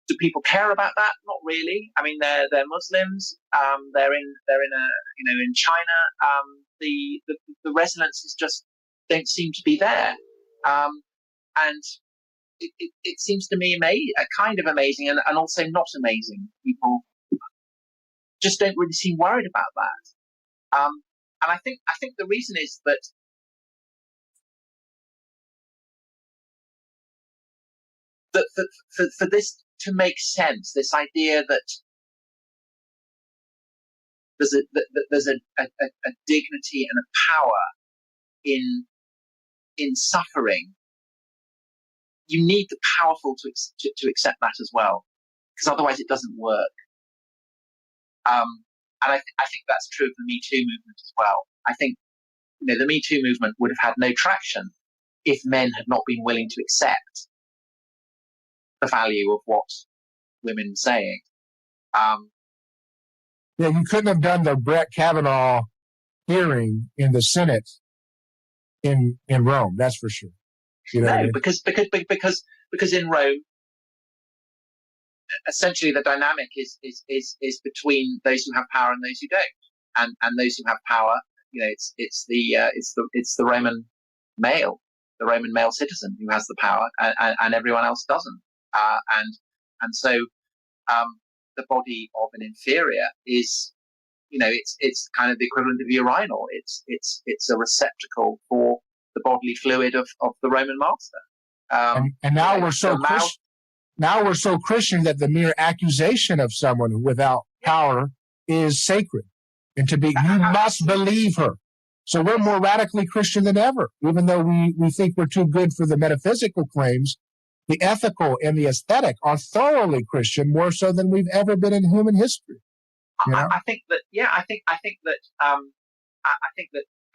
do people care about that? Not really. I mean, they're Muslims. They're in China. The resonances just don't seem to be there, and it seems to me kind of amazing and also not amazing. People just don't really seem worried about that, and I think the reason is that for this to make sense, this idea that there's a dignity and a power in suffering, you need the powerful to accept that as well, because otherwise it doesn't work. And I think that's true of the Me Too movement as well. I think the Me Too movement would have had no traction if men had not been willing to accept the value of what women are saying. You couldn't have done the Brett Kavanaugh hearing in the Senate in Rome, that's for sure. No, I mean? because in Rome, essentially the dynamic is between those who have power and those who don't, and those who have power, it's the Roman male, citizen who has the power, and everyone else doesn't, and so the body of an inferior is, it's kind of the equivalent of urinal. It's a receptacle for the bodily fluid of the Roman master. And now we're so now we're so Christian that the mere accusation of someone without power is sacred, and to be you must believe her. So we're more radically Christian than ever, even though we think we're too good for the metaphysical claims. The ethical and the aesthetic are thoroughly Christian, more so than we've ever been in human history. I think that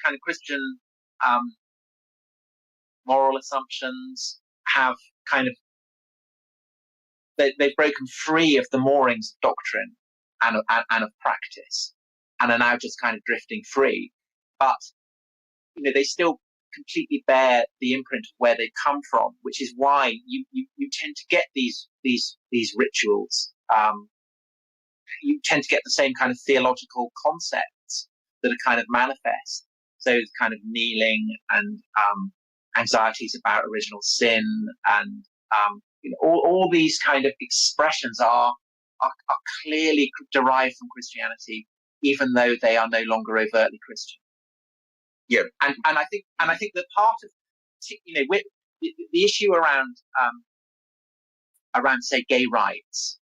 kind of Christian moral assumptions have kind of they've broken free of the moorings of doctrine and of practice, and are now just kind of drifting free. But they still completely bear the imprint of where they come from, which is why you tend to get these rituals. You tend to get the same kind of theological concepts that are kind of manifest. So it's kind of kneeling and anxieties about original sin, and all these kind of expressions are clearly derived from Christianity, even though they are no longer overtly Christian. Yeah, and I think that part of the issue around say gay rights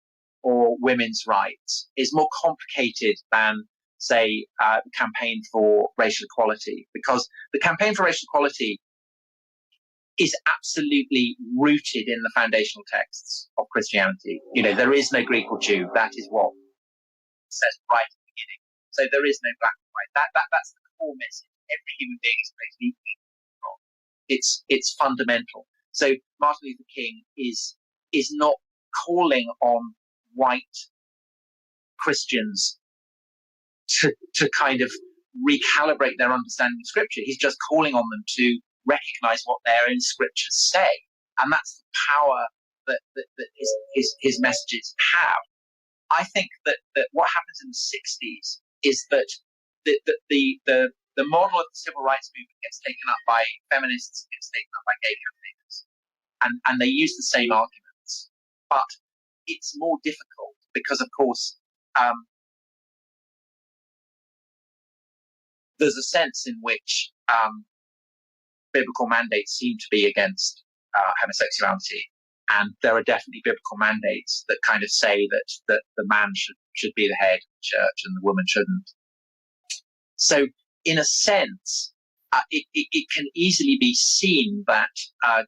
or women's rights is more complicated than say the campaign for racial equality, because the campaign for racial equality is absolutely rooted in the foundational texts of Christianity. There is no Greek or Jew. That is what it says right at the beginning. So there is no black and white. That's the core message. Every human being is created equally. It's fundamental. So Martin Luther King is not calling on white Christians to kind of recalibrate their understanding of Scripture. He's just calling on them to recognize what their own Scriptures say, and that's the power that his messages have. I think that what happens in the 60s is that the model of the civil rights movement gets taken up by feminists, gets taken up by gay campaigners, and they use the same arguments, but it's more difficult because, of course, there's a sense in which biblical mandates seem to be against homosexuality, and there are definitely biblical mandates that kind of say that the man should be the head of the church and the woman shouldn't. So, in a sense, it can easily be seen that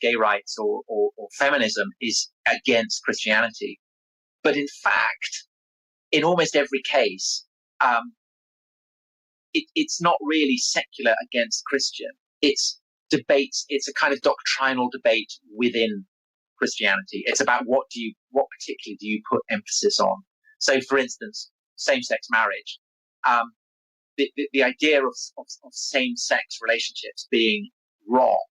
gay rights or feminism is against Christianity. But in fact, in almost every case, it's not really secular against Christian. It's debates. It's a kind of doctrinal debate within Christianity. It's about what particularly do you put emphasis on. So, for instance, same-sex marriage. The idea of same-sex relationships being wrong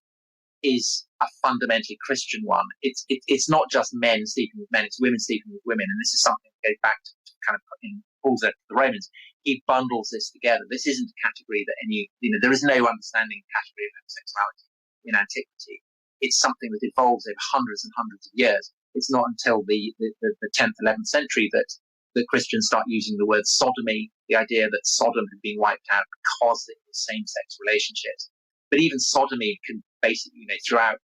is a fundamentally Christian one. It's not just men sleeping with men; it's women sleeping with women, and this is something that goes back to kind of in Paul's letter to the Romans. He bundles this together. This isn't a category that there is no understanding category of homosexuality in antiquity. It's something that evolves over hundreds and hundreds of years. It's not until the 10th, 11th century that Christians start using the word sodomy, the idea that Sodom had been wiped out because it was same-sex relationships. But even sodomy can basically, throughout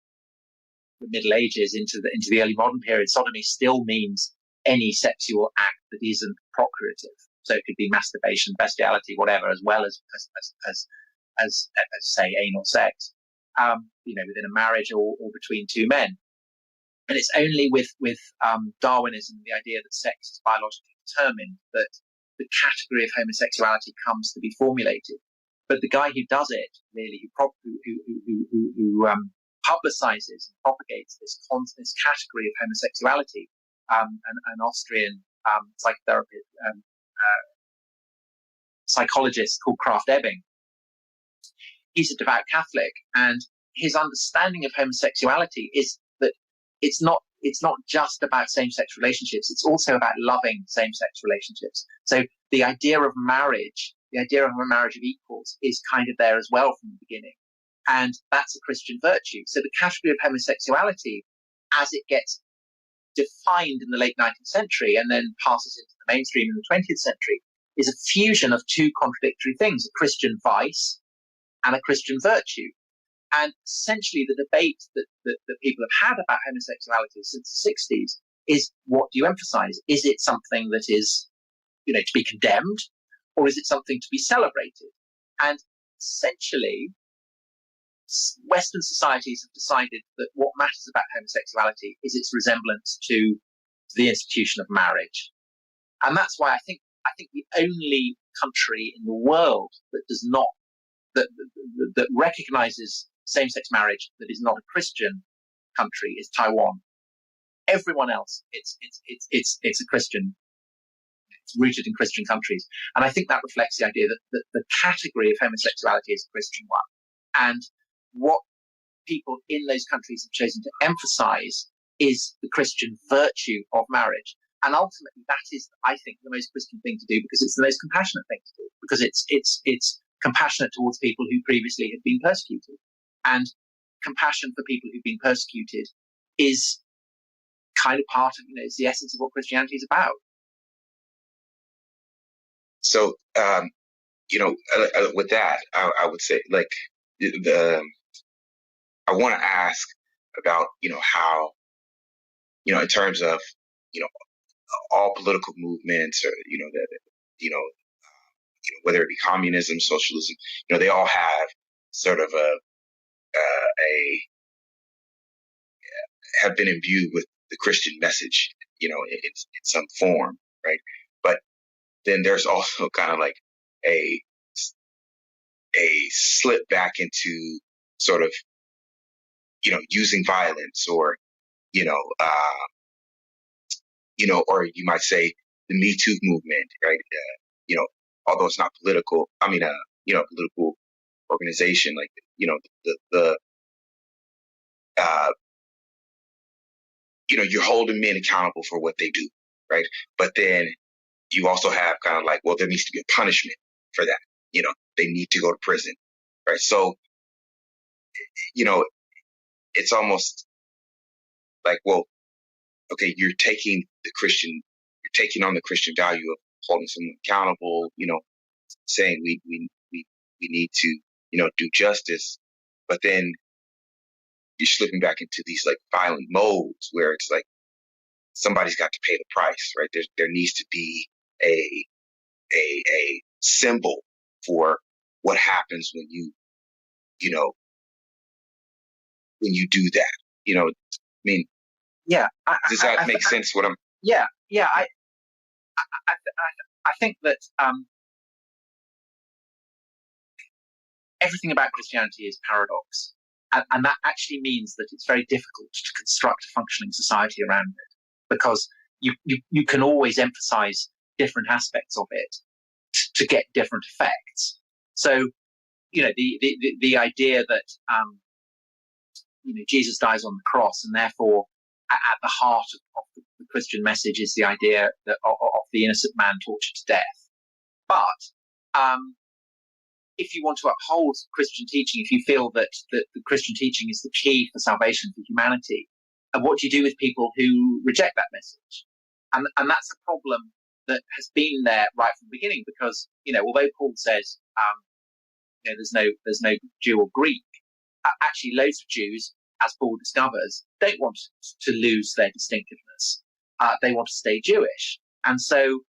the Middle Ages into the early modern period, sodomy still means any sexual act that isn't procreative. So it could be masturbation, bestiality, whatever, as well as say anal sex, within a marriage or between two men. And it's only with Darwinism, the idea that sex is biologically determined, that the category of homosexuality comes to be formulated. But the guy who does it, really, who publicizes and propagates this category of homosexuality, an Austrian psychologist called Kraft Ebing. He's a devout Catholic, and his understanding of homosexuality is that it's not just about same-sex relationships. It's also about loving same-sex relationships. So the idea of marriage, the idea of a marriage of equals, is kind of there as well from the beginning, and that's a Christian virtue. So the category of homosexuality, as it gets defined in the late 19th century and then passes into the mainstream in the 20th century, is a fusion of two contradictory things: a Christian vice and a Christian virtue. And essentially the debate that people have had about homosexuality since the 60s is, what do you emphasize? Is it something that is, to be condemned, or is it something to be celebrated? And essentially, Western societies have decided that what matters about homosexuality is its resemblance to the institution of marriage. And that's why I think the only country in the world that does not, that recognizes same-sex marriage that is not a Christian country is Taiwan. Everyone else, it's a Christian. It's rooted in Christian countries, and I think that reflects the idea that the category of homosexuality is a Christian one, and what people in those countries have chosen to emphasize is the Christian virtue of marriage. And ultimately, that is, I think, the most Christian thing to do, because it's the most compassionate thing to do, because it's compassionate towards people who previously had been persecuted. And compassion for people who've been persecuted is kind of part of, it's the essence of what Christianity is about. So, with that, I would say, I want to ask about, how, in terms of, all political movements, or, whether it be communism, socialism, they all have sort of a have been imbued with the Christian message, in some form, right? But then there's also kind of like a slip back into sort of, using violence, or, or you might say the Me Too movement, right? Although it's not political, political organization, like, you're holding men accountable for what they do, right? But then you also have kind of like, well, there needs to be a punishment for that. They need to go to prison, right? So, it's almost like, well, okay, you're taking on the Christian value of holding someone accountable, saying we need to, do justice, but then you're slipping back into these like violent modes where it's like somebody's got to pay the price, right? There needs to be a symbol for what happens when when you do that. I mean, yeah. Does that make sense? What I'm? Yeah. I think that everything about Christianity is paradox, and that actually means that it's very difficult to construct a functioning society around it, because you can always emphasize different aspects of it to get different effects. So, the idea that Jesus dies on the cross, and therefore at the heart of the Christian message is the idea that of the innocent man tortured to death. But if you want to uphold Christian teaching, if you feel that the Christian teaching is the key for salvation for humanity, and what do you do with people who reject that message? And that's a problem that has been there right from the beginning, because although Paul says there's no Jew or Greek, actually loads of Jews, as Paul discovers, don't want to lose their distinctiveness. They want to stay Jewish, and so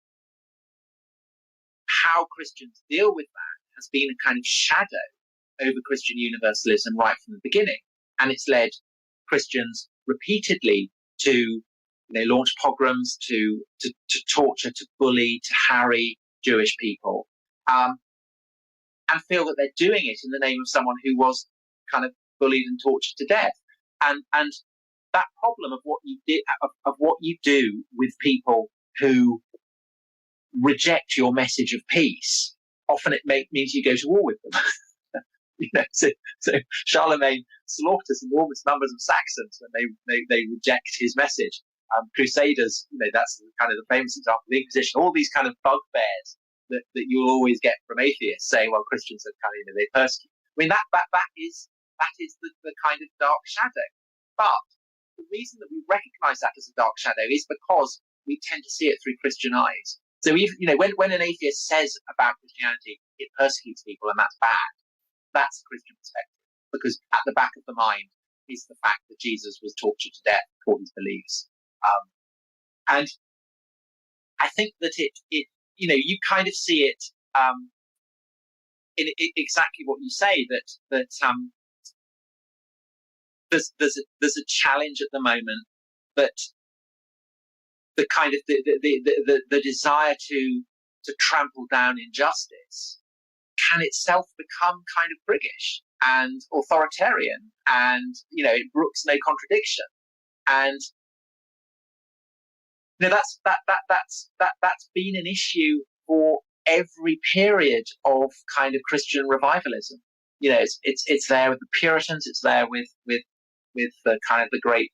how Christians deal with that has been a kind of shadow over Christian universalism right from the beginning, and it's led Christians repeatedly to launch pogroms, to torture, to bully, to harry Jewish people, and feel that they're doing it in the name of someone who was kind of bullied and tortured to death. And that problem of what you do with people who reject your message of peace, often it means you go to war with them. So Charlemagne slaughters enormous numbers of Saxons when they reject his message. Crusaders, that's kind of the famous example of the Inquisition. All these kind of bugbears that you'll always get from atheists saying, well, Christians are kind of, they persecute. I mean, that is the kind of dark shadow. But the reason that we recognise that as a dark shadow is because we tend to see it through Christian eyes. So even, when an atheist says about Christianity, it persecutes people and that's bad, that's the Christian perspective, because at the back of the mind is the fact that Jesus was tortured to death for his beliefs. And I think that it you kind of see it in exactly what you say, that there's a challenge at the moment, that the kind of the desire to trample down injustice can itself become kind of priggish and authoritarian, and it brooks no contradiction. And that's been an issue for every period of kind of Christian revivalism. It's there with the Puritans, it's there with the kind of the great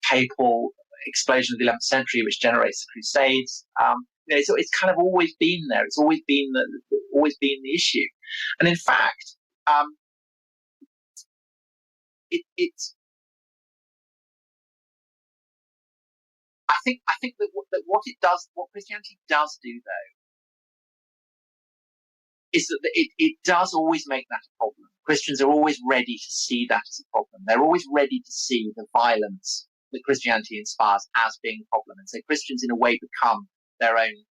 papal explosion of the 11th century, which generates the Crusades. It's kind of always been there. It's always been the issue. And in fact, it's. I think that what Christianity does do, though, is that it does always make that a problem. Christians are always ready to see that as a problem. They're always ready to see the violence that Christianity inspires as being a problem. And so Christians, in a way, become their own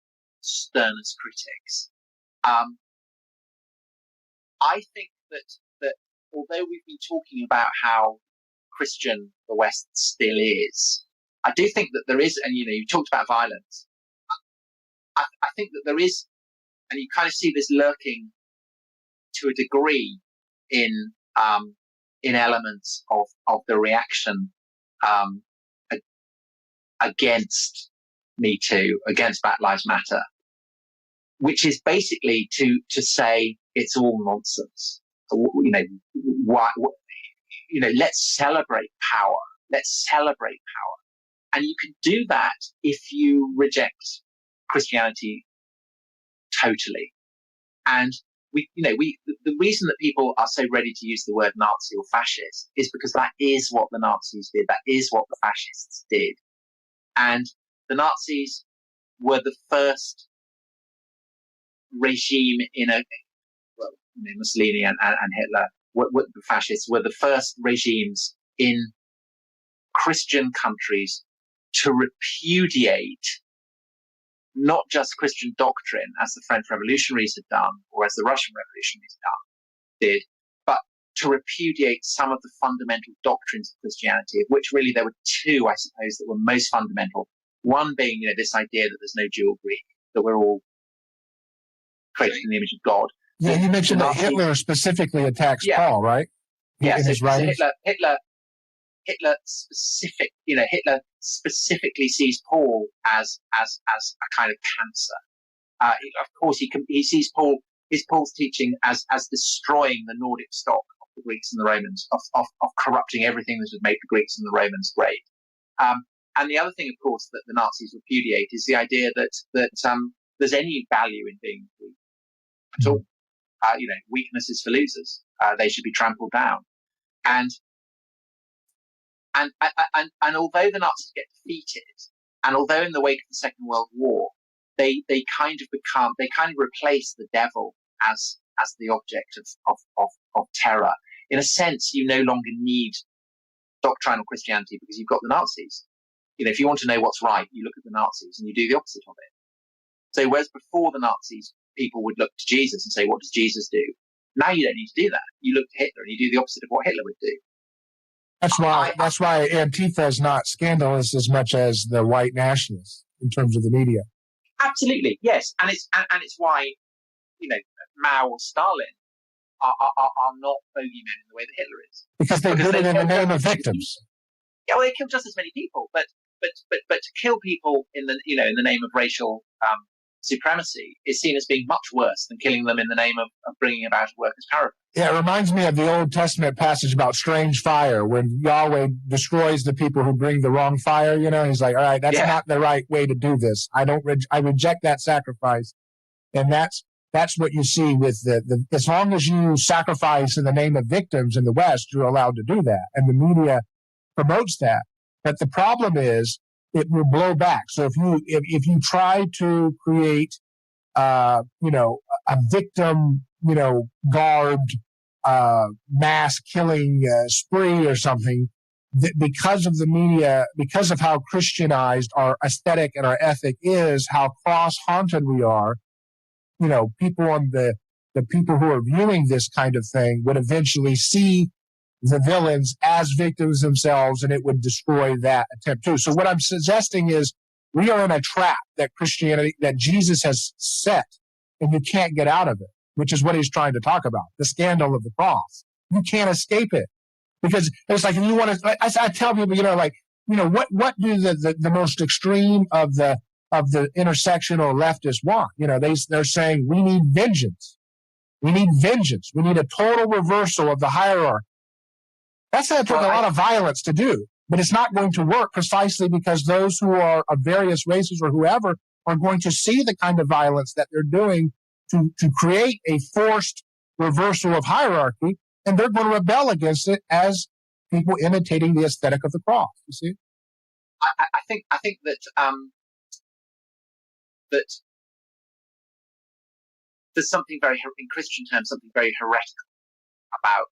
sternest critics. I think that although we've been talking about how Christian the West still is, I do think that there is, and you talked about violence. I think that there is, and you kind of see this lurking to a degree in elements of the reaction against Me Too, against Black Lives Matter, which is basically to say it's all nonsense. Let's celebrate power. Let's celebrate power. And you can do that if you reject Christianity totally. And the reason that people are so ready to use the word Nazi or fascist is because that is what the Nazis did. That is what the fascists did. And the Nazis were the first regime Mussolini and Hitler, the fascists were the first regimes in Christian countries to repudiate not just Christian doctrine, as the French revolutionaries had done, or as the Russian revolutionaries did, but to repudiate some of the fundamental doctrines of Christianity, of which really there were two, I suppose, that were most fundamental. One being, this idea that there's no Jew or Greek, that we're all created in the image of God. Yeah, you mentioned that Hitler specifically attacks Paul, right? Yeah, in his writings? Hitler specifically sees Paul as a kind of cancer. Of course, he sees Paul's teaching as destroying the Nordic stock of the Greeks and the Romans, of corrupting everything that had made the Greeks and the Romans great. And the other thing, of course, that the Nazis repudiate is the idea that there's any value in being Greek at all. Weakness is for losers. They should be trampled down. And although the Nazis get defeated, and although in the wake of the Second World War, they kind of replace the devil as the object of terror. In a sense, you no longer need doctrinal Christianity because you've got the Nazis. If you want to know what's right, you look at the Nazis and you do the opposite of it. So whereas before the Nazis, people would look to Jesus and say, what does Jesus do? Now you don't need to do that. You look to Hitler and you do the opposite of what Hitler would do. That's why Antifa is not scandalous as much as the white nationalists in terms of the media. Absolutely, yes, and it's why Mao or Stalin are not bogeymen in the way that Hitler is, because they did it in the name of victims. Yeah, well, they killed just as many people, but to kill people in the name of racial supremacy is seen as being much worse than killing them in the name of bringing about a workers' paradise. Yeah, it reminds me of the Old Testament passage about strange fire, when Yahweh destroys the people who bring the wrong fire. He's like, all right, that's not the right way to do this. I reject that sacrifice. And that's what you see with the as long as you sacrifice in the name of victims in the West, you're allowed to do that. And the media promotes that. But the problem is it will blow back. So if you try to create, a victim, garbed, mass killing spree or something, because of the media, because of how Christianized our aesthetic and our ethic is, how cross-haunted we are, people on the people who are viewing this kind of thing would eventually see the villains as victims themselves, and it would destroy that attempt too. So what I'm suggesting is we are in a trap that that Jesus has set, and you can't get out of it, which is what he's trying to talk about, the scandal of the cross. You can't escape it, because it's like, if you want to, I tell people, what do the most extreme of the intersectional leftists want? They're saying we need vengeance. We need vengeance. We need a total reversal of the hierarchy. That's going to take a lot of violence to do, but it's not going to work precisely because those who are of various races or whoever are going to see the kind of violence that they're doing to create a forced reversal of hierarchy, and they're going to rebel against it as people imitating the aesthetic of the cross. You see? I think that that there's something very, in Christian terms, something very heretical about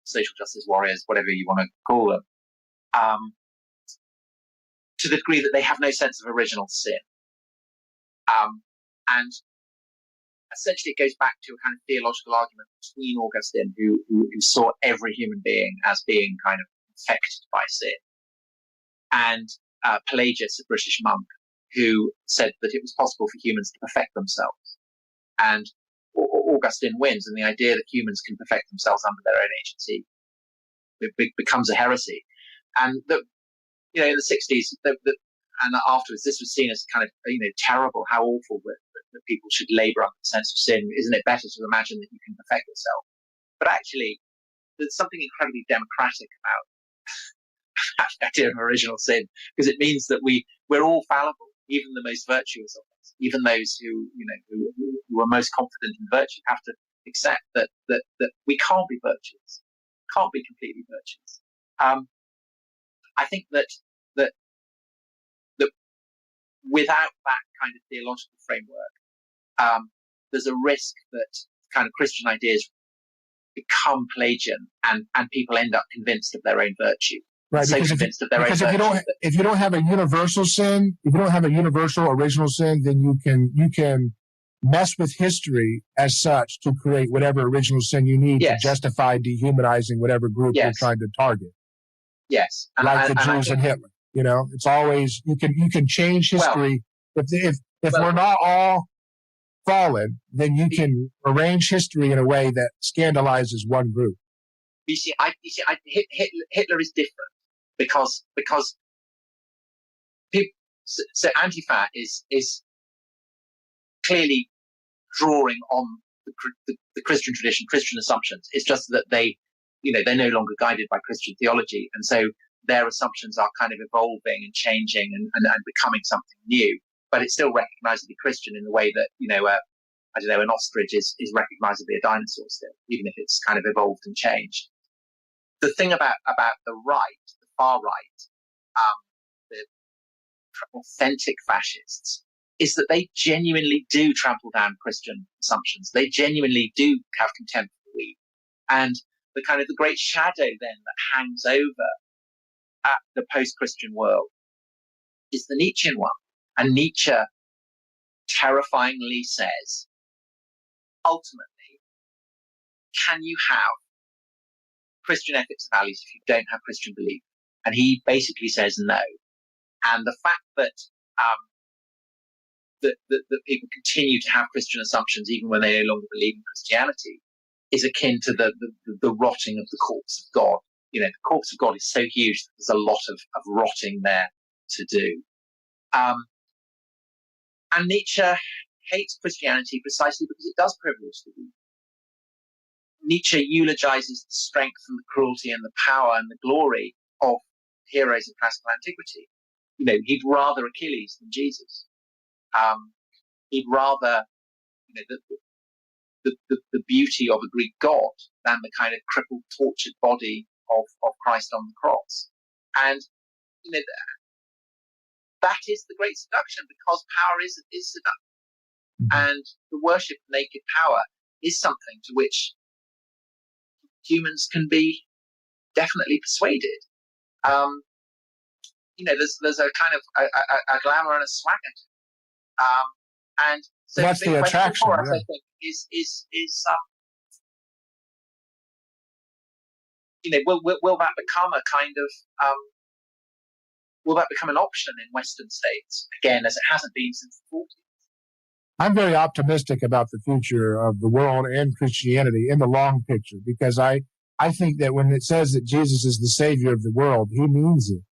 social justice warriors, whatever you want to call them, to the degree that they have no sense of original sin. essentially it goes back to a kind of theological argument between Augustine, who saw every human being as being kind of infected by sin, and Pelagius, a British monk, who said that it was possible for humans to perfect themselves. And Augustine wins, and the idea that humans can perfect themselves under their own agency becomes a heresy. And in the 60s, and afterwards, this was seen as kind of terrible, how awful that people should labour under the sense of sin. Isn't it better to imagine that you can perfect yourself? But actually, there's something incredibly democratic about the idea of original sin, because it means that we're all fallible, even the most virtuous of us, even those who are most confident in virtue have to accept that we can't be virtuous, can't be completely virtuous. I think that without that kind of theological framework, there's a risk that kind of Christian ideas become Pelagian, and people end up convinced of their own virtue. Right, so because convinced of their own virtue. If you don't have a universal sin, if you don't have a universal original sin, then you can mess with history as such to create whatever original sin you need to justify dehumanizing whatever group you're trying to target. Yes, like the Jews and Hitler. It's always you can change history. If we're not all fallen, then you can arrange history in a way that scandalizes one group. Hitler is different because people, so Antifa is clearly drawing on the Christian tradition, Christian assumptions. It's just that they're no longer guided by Christian theology, and so their assumptions are kind of evolving and changing and becoming something new. But it's still recognizably Christian in the way that an ostrich is recognizably a dinosaur still, even if it's kind of evolved and changed. The thing about the right, the far right, the authentic fascists, is that they genuinely do trample down Christian assumptions. They genuinely do have contempt for the weak. And the kind of the great shadow then that hangs over at the post-Christian world is the Nietzschean one. And Nietzsche terrifyingly says, ultimately, can you have Christian ethics and values if you don't have Christian belief? And he basically says no. And the fact that that people continue to have Christian assumptions even when they no longer believe in Christianity is akin to the rotting of the corpse of God. The corpse of God is so huge that there's a lot of rotting there to do. And Nietzsche hates Christianity precisely because it does privilege the weak. Nietzsche eulogizes the strength and the cruelty and the power and the glory of heroes of classical antiquity. He'd rather Achilles than Jesus. He'd rather the beauty of a Greek god than the kind of crippled, tortured body of Christ on the cross. And that is the great seduction, because power is seduction. And the worship of naked power is something to which humans can be definitely persuaded. There's a kind of a glamour and a swagger to it. And so that's the attraction. For us, I think, is will that become a kind of will that become an option in Western states again, as it hasn't been since the 40s? I'm very optimistic about the future of the world and Christianity in the long picture, because I think that when it says that Jesus is the savior of the world, he means it.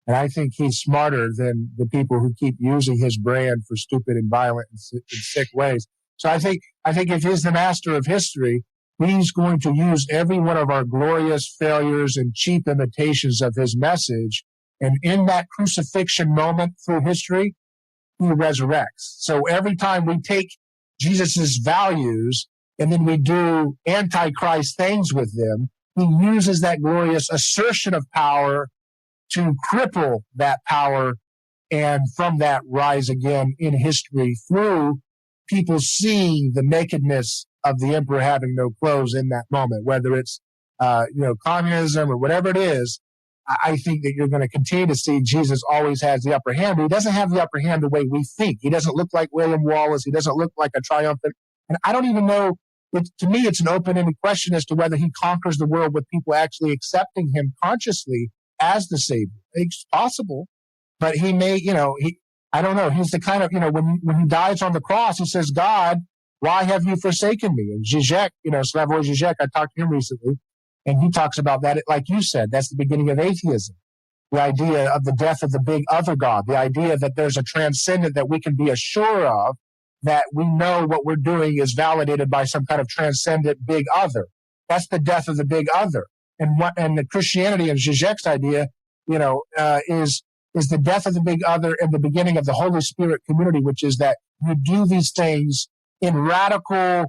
And I think he's smarter than the people who keep using his brand for stupid and violent and sick ways. So I think if he's the master of history, he's going to use every one of our glorious failures and cheap imitations of his message. And in that crucifixion moment through history, he resurrects. So every time we take Jesus's values and then we do antichrist things with them, he uses that glorious assertion of power to cripple that power, and from that rise again in history through people seeing the nakedness of the emperor having no clothes in that moment, whether it's communism or whatever it is. I think that you're going to continue to see Jesus always has the upper hand, but he doesn't have the upper hand the way we think. He doesn't look like William Wallace. He doesn't look like a triumphant And I don't even know, to me, it's an open-ended question as to whether he conquers the world with people actually accepting him consciously as the Savior. It's possible, but he may, I don't know. He's the kind of, when he dies on the cross, he says, God, why have you forsaken me? And Zizek, Slavoj Zizek, I talked to him recently, and he talks about that, like you said, that's the beginning of atheism. The idea of the death of the big other God, the idea that there's a transcendent that we can be assured of, that we know what we're doing is validated by some kind of transcendent big other. That's the death of the big other. And the Christianity and Zizek's idea, is the death of the big other and the beginning of the Holy Spirit community, which is that you do these things in radical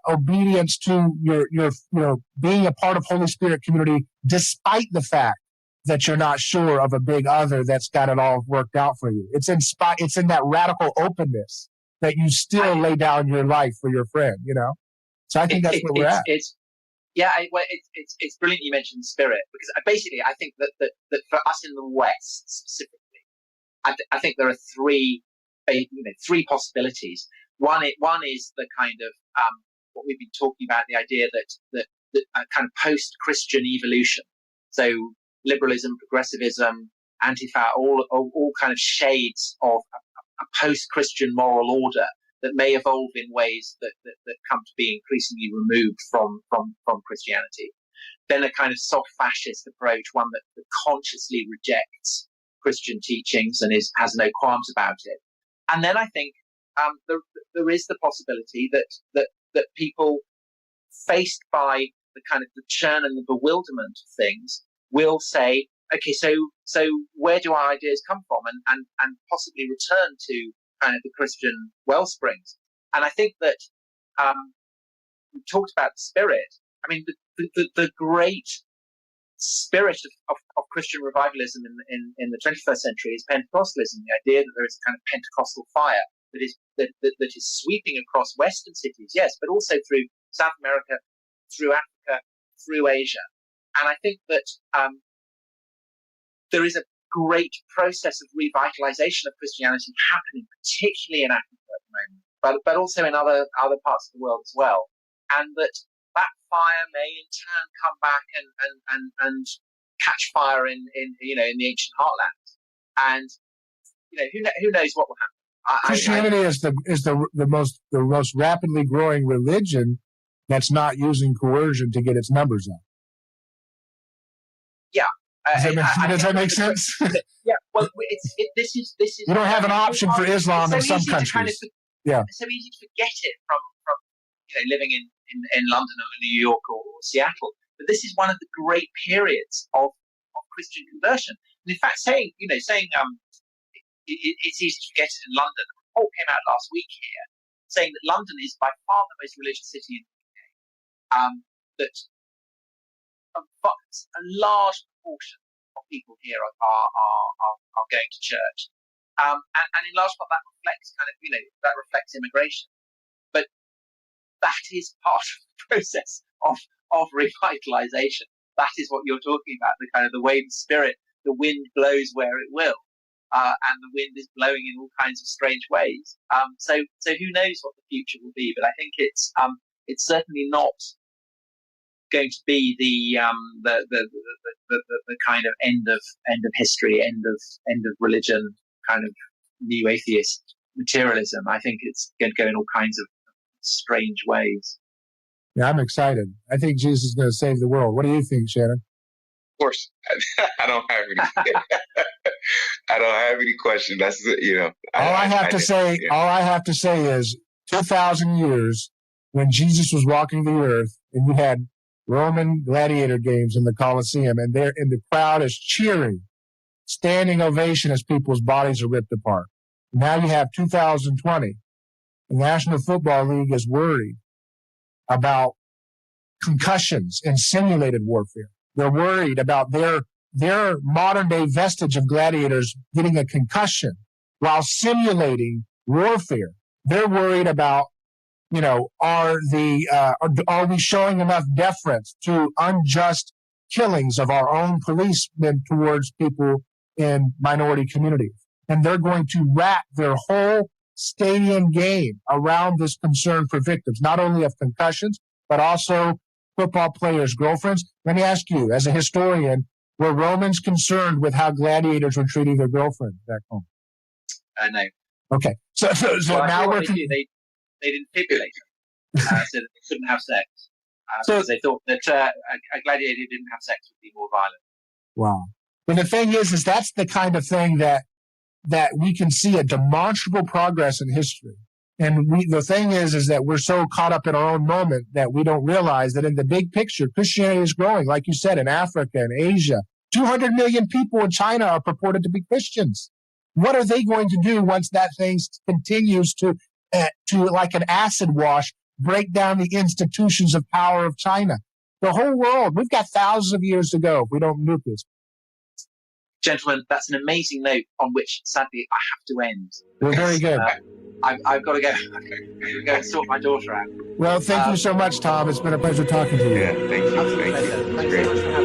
obedience to your being a part of Holy Spirit community, despite the fact that you're not sure of a big other that's got it all worked out for you. It's in that radical openness that you still lay down your life for your friend, So I think that's where we're at. It's brilliant you mentioned spirit, because basically I think that for us in the West specifically, I think there are three possibilities. One is the kind of what we've been talking about, the idea that kind of post-Christian evolution. So liberalism, progressivism, Antifa, all kind of shades of a post-Christian moral order that may evolve in ways that come to be increasingly removed from Christianity. Then a kind of soft fascist approach, one that consciously rejects Christian teachings and has no qualms about it. And then I think there is the possibility that people faced by the kind of the churn and the bewilderment of things will say, okay, so where do our ideas come from, and possibly return to kind of the Christian wellsprings. And I think that we talked about the spirit. I mean, the great spirit of Christian revivalism in the 21st century is Pentecostalism, the idea that there is a kind of Pentecostal fire that is sweeping across Western cities, yes, but also through South America, through Africa, through Asia. And I think that there is a great process of revitalization of Christianity happening, particularly in Africa at the moment, but also in other parts of the world as well. And that fire may in turn come back and catch fire in the ancient heartlands. And who knows what will happen. Christianity is the most rapidly growing religion that's not using coercion to get its numbers up. Yeah. Does that make sense? Yeah. Well, this is. You don't have an option for Islam in some countries. It's so easy to forget it from living in London or New York or Seattle. But this is one of the great periods of Christian conversion. And in fact, saying it's easy to forget it in London. A report came out last week here saying that London is by far the most religious city in the UK. That a large proportion of people here are going to church, and in large part that reflects immigration. But that is part of the process of revitalization. That is what you're talking about, the kind of the way the wind blows where it will, and the wind is blowing in all kinds of strange ways. So who knows what the future will be? But I think it's certainly not going to be the kind of end of history, end of religion, kind of new atheist materialism. I think it's going to go in all kinds of strange ways. Yeah, I'm excited. I think Jesus is going to save the world. What do you think, Shannon? Of course, I don't have any. I don't have any question. That's All I have to say is 2,000 years when Jesus was walking the earth, and you had Roman gladiator games in the Colosseum, and the crowd is cheering, standing ovation as people's bodies are ripped apart. Now you have 2020. The National Football League is worried about concussions and simulated warfare. They're worried about their modern day vestige of gladiators getting a concussion while simulating warfare. They're worried about, are we showing enough deference to unjust killings of our own policemen towards people in minority communities? And they're going to wrap their whole stadium game around this concern for victims, not only of concussions, but also football players' girlfriends. Let me ask you, as a historian, were Romans concerned with how gladiators were treating their girlfriends back home? No. Okay. So now we're... They didn't stipulate them, so that they couldn't have sex. Because they thought that a gladiator who didn't have sex would be more violent. Wow. But the thing is that's the kind of thing that we can see a demonstrable progress in history. And the thing is that we're so caught up in our own moment that we don't realize that in the big picture, Christianity is growing, like you said, in Africa and Asia. 200 million people in China are purported to be Christians. What are they going to do once that thing continues to like an acid wash, break down the institutions of power of China? The whole world, we've got thousands of years to go if we don't nuke this. Gentlemen, that's an amazing note on which, sadly, I have to end. Well, very good. I've got to go. Go and sort my daughter out. Well, thank you so much, Tom. It's been a pleasure talking to you. Yeah, thank you. Thanks so much for having me.